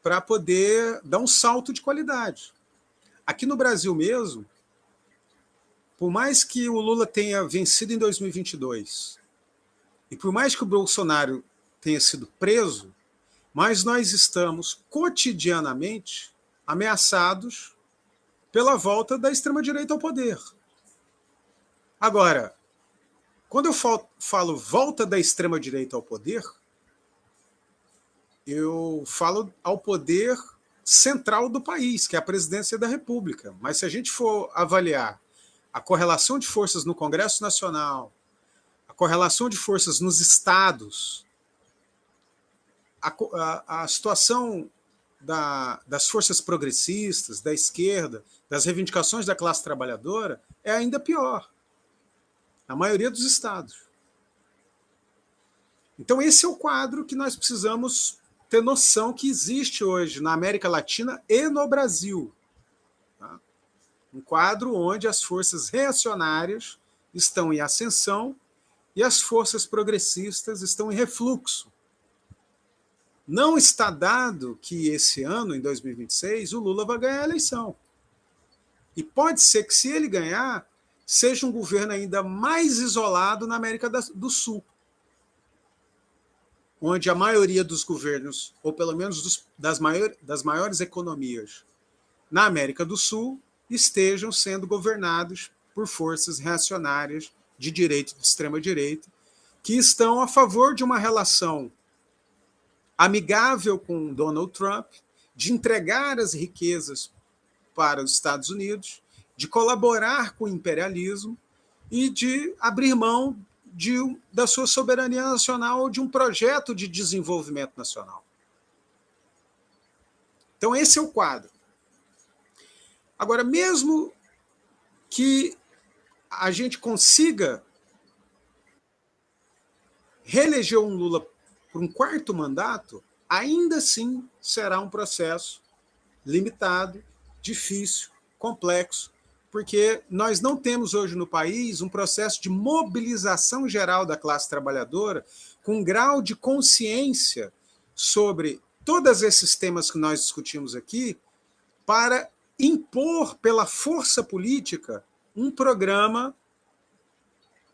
para poder dar um salto de qualidade. Aqui no Brasil mesmo, por mais que o Lula tenha vencido em 2022, e por mais que o Bolsonaro tenha sido preso, mas nós estamos cotidianamente ameaçados pela volta da extrema-direita ao poder. Agora, quando eu falo volta da extrema-direita ao poder, eu falo ao poder central do país, que é a presidência da República. Mas se a gente for avaliar a correlação de forças no Congresso Nacional, a correlação de forças nos estados, a situação das forças progressistas, da esquerda, das reivindicações da classe trabalhadora, é ainda pior, na maioria dos estados. Então, esse é o quadro que nós precisamos ter noção que existe hoje na América Latina e no Brasil. Tá? Um quadro onde as forças reacionárias estão em ascensão e as forças progressistas estão em refluxo. Não está dado que esse ano, em 2026, o Lula vai ganhar a eleição. E pode ser que, se ele ganhar, seja um governo ainda mais isolado na América do Sul, onde a maioria dos governos, ou pelo menos das maiores economias na América do Sul, estejam sendo governados por forças reacionárias de direita e de extrema-direita, que estão a favor de uma relação amigável com Donald Trump, de entregar as riquezas para os Estados Unidos, de colaborar com o imperialismo e de abrir mão da sua soberania nacional ou de um projeto de desenvolvimento nacional. Então, esse é o quadro. Agora, mesmo que a gente consiga reeleger um Lula por um quarto mandato, ainda assim será um processo limitado, difícil, complexo, porque nós não temos hoje no país um processo de mobilização geral da classe trabalhadora com um grau de consciência sobre todos esses temas que nós discutimos aqui para impor pela força política um programa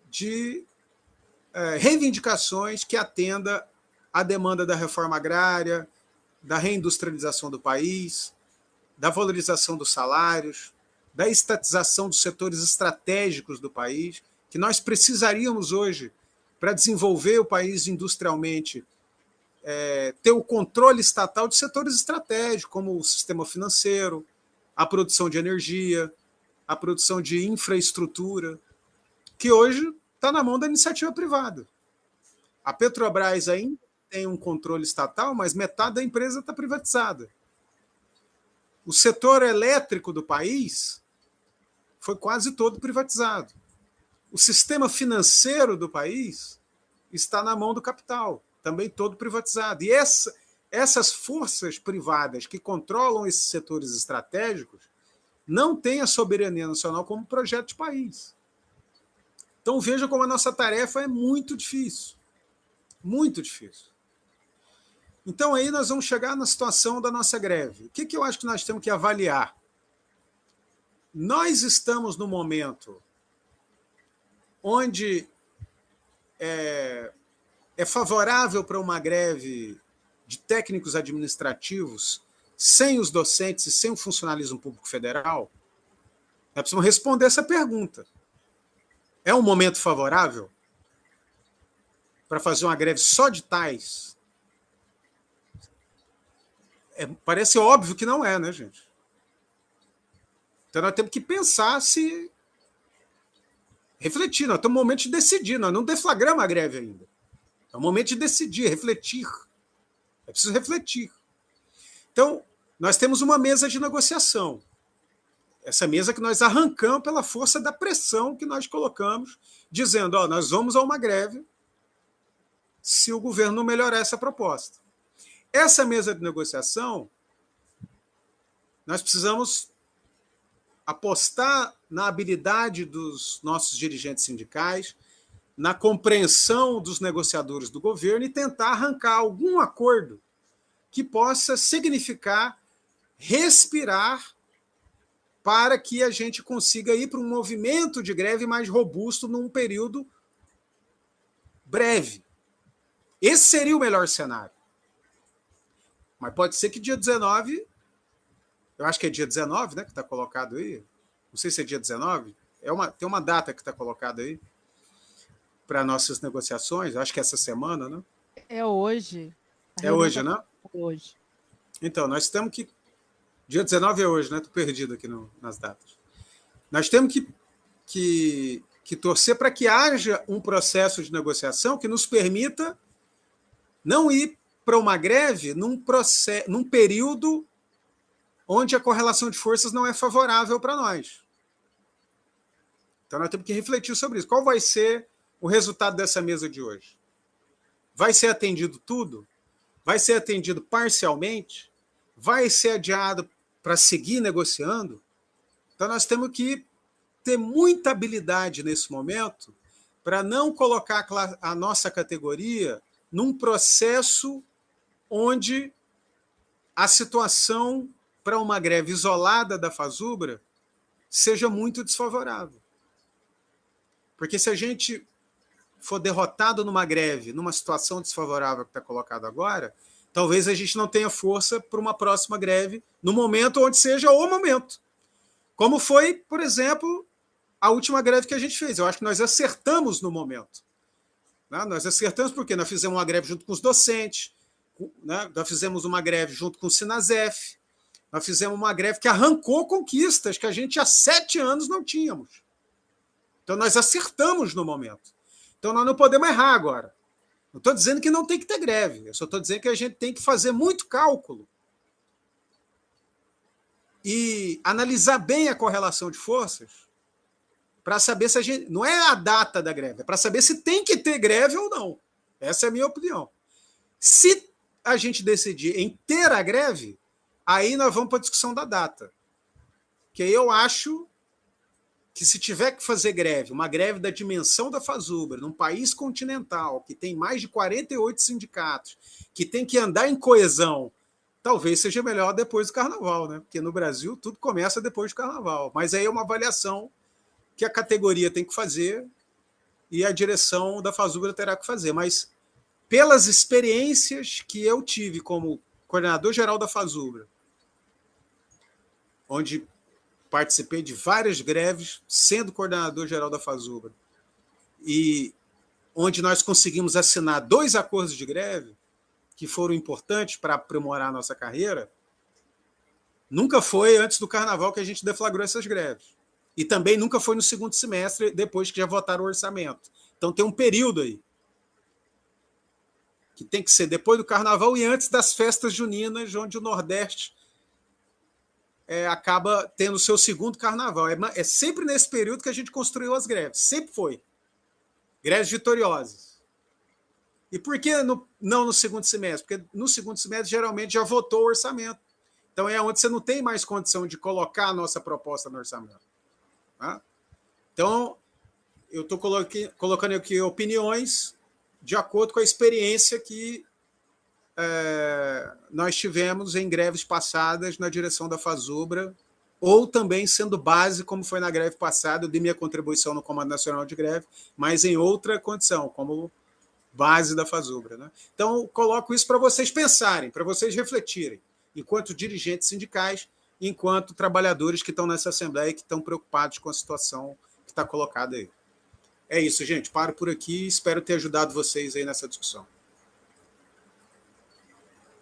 de reivindicações que atenda à demanda da reforma agrária, da reindustrialização do país, da valorização dos salários, da estatização dos setores estratégicos do país, que nós precisaríamos hoje para desenvolver o país industrialmente, ter o controle estatal de setores estratégicos, como o sistema financeiro, a produção de energia, a produção de infraestrutura, que hoje está na mão da iniciativa privada. A Petrobras ainda tem um controle estatal, mas metade da empresa está privatizada. O setor elétrico do país foi quase todo privatizado. O sistema financeiro do país está na mão do capital, também todo privatizado. E essas forças privadas que controlam esses setores estratégicos não têm a soberania nacional como projeto de país. Então veja como a nossa tarefa é muito difícil. Muito difícil. Então aí nós vamos chegar na situação da nossa greve. O que eu acho que nós temos que avaliar? Nós estamos no momento onde é favorável para uma greve de técnicos administrativos sem os docentes e sem o funcionalismo público federal? Nós precisamos responder essa pergunta. É um momento favorável para fazer uma greve só de tais? Parece óbvio que não é, né, gente? Então nós temos que pensar se... refletir, nós estamos no momento de decidir, nós não deflagramos a greve ainda. É o momento de decidir, refletir. É preciso refletir. Então, nós temos uma mesa de negociação. Essa mesa que nós arrancamos pela força da pressão que nós colocamos, dizendo, ó, nós vamos a uma greve se o governo não melhorar essa proposta. Essa mesa de negociação, nós precisamos apostar na habilidade dos nossos dirigentes sindicais, na compreensão dos negociadores do governo e tentar arrancar algum acordo que possa significar respirar para que a gente consiga ir para um movimento de greve mais robusto num período breve. Esse seria o melhor cenário. Mas pode ser que dia 19, eu acho que é dia 19, né, que está colocado aí, não sei se é dia 19, tem uma data que está colocada aí para nossas negociações, acho que é essa semana, né? É hoje. É hoje, né? Hoje. Então, nós temos que... Dia 19 é hoje, né? Estou perdido aqui nas datas. Nós temos que torcer para que haja um processo de negociação que nos permita não ir para uma greve num período onde a correlação de forças não é favorável para nós. Então, nós temos que refletir sobre isso. Qual vai ser o resultado dessa mesa de hoje? Vai ser atendido tudo? Vai ser atendido parcialmente? Vai ser adiado para seguir negociando? Então, nós temos que ter muita habilidade nesse momento para não colocar a nossa categoria num processo onde a situação para uma greve isolada da Fazubra seja muito desfavorável. Porque se a gente for derrotado numa greve, numa situação desfavorável que está colocado agora, talvez a gente não tenha força para uma próxima greve no momento onde seja o momento. Como foi, por exemplo, a última greve que a gente fez. Eu acho que nós acertamos no momento. Né? Nós acertamos porque nós fizemos uma greve junto com os docentes, né? Nós fizemos uma greve junto com o Sinasef, nós fizemos uma greve que arrancou conquistas que a gente há 7 anos não tínhamos. Então nós acertamos no momento. Então nós não podemos errar agora. Não estou dizendo que não tem que ter greve, eu só estou dizendo que a gente tem que fazer muito cálculo e analisar bem a correlação de forças para saber se a gente... Não é a data da greve, é para saber se tem que ter greve ou não. Essa é a minha opinião. Se a gente decidir em ter a greve, aí nós vamos para a discussão da data. Que aí eu acho que se tiver que fazer greve, uma greve da dimensão da Fazubra, num país continental, que tem mais de 48 sindicatos, que tem que andar em coesão, talvez seja melhor depois do Carnaval, né? Porque no Brasil tudo começa depois do Carnaval. Mas aí é uma avaliação que a categoria tem que fazer e a direção da Fazubra terá que fazer. Mas pelas experiências que eu tive como coordenador-geral da Fazubra, onde participei de várias greves, sendo coordenador-geral da Fazubra, e onde nós conseguimos assinar 2 acordos de greve, que foram importantes para aprimorar a nossa carreira, nunca foi antes do Carnaval que a gente deflagrou essas greves. E também nunca foi no segundo semestre, depois que já votaram o orçamento. Então tem um período aí, que tem que ser depois do Carnaval e antes das festas juninas, onde o Nordeste acaba tendo o seu segundo Carnaval. É sempre nesse período que a gente construiu as greves. Sempre foi. Greves vitoriosas. E por que não no segundo semestre? Porque no segundo semestre, geralmente, já votou o orçamento. Então, é onde você não tem mais condição de colocar a nossa proposta no orçamento. Tá? Então, eu estou colocando aqui opiniões de acordo com a experiência que nós tivemos em greves passadas na direção da Fazubra, ou também sendo base, como foi na greve passada, eu dei minha contribuição no Comando Nacional de Greve, mas em outra condição, como base da Fazubra. Né? Então, coloco isso para vocês pensarem, para vocês refletirem, enquanto dirigentes sindicais, enquanto trabalhadores que estão nessa Assembleia e que estão preocupados com a situação que está colocada aí. É isso, gente. Paro por aqui. Espero ter ajudado vocês aí nessa discussão.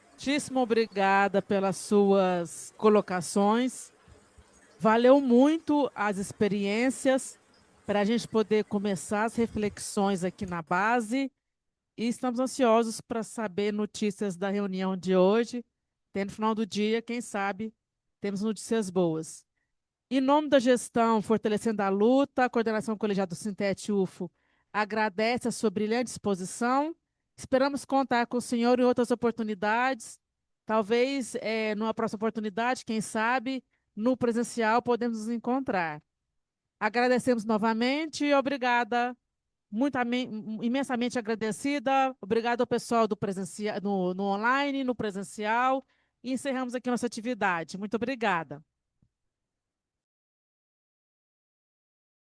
Muitíssimo obrigada pelas suas colocações. Valeu muito as experiências para a gente poder começar as reflexões aqui na base. E estamos ansiosos para saber notícias da reunião de hoje. Até no final do dia, quem sabe, temos notícias boas. Em nome da gestão Fortalecendo a Luta, a coordenação colegiada do Sintete UFO agradece a sua brilhante exposição. Esperamos contar com o senhor em outras oportunidades. Talvez, numa próxima oportunidade, quem sabe, no presencial podemos nos encontrar. Agradecemos novamente e obrigada, imensamente agradecida. Obrigada ao pessoal do presencial, no online, no presencial. E encerramos aqui nossa atividade. Muito obrigada.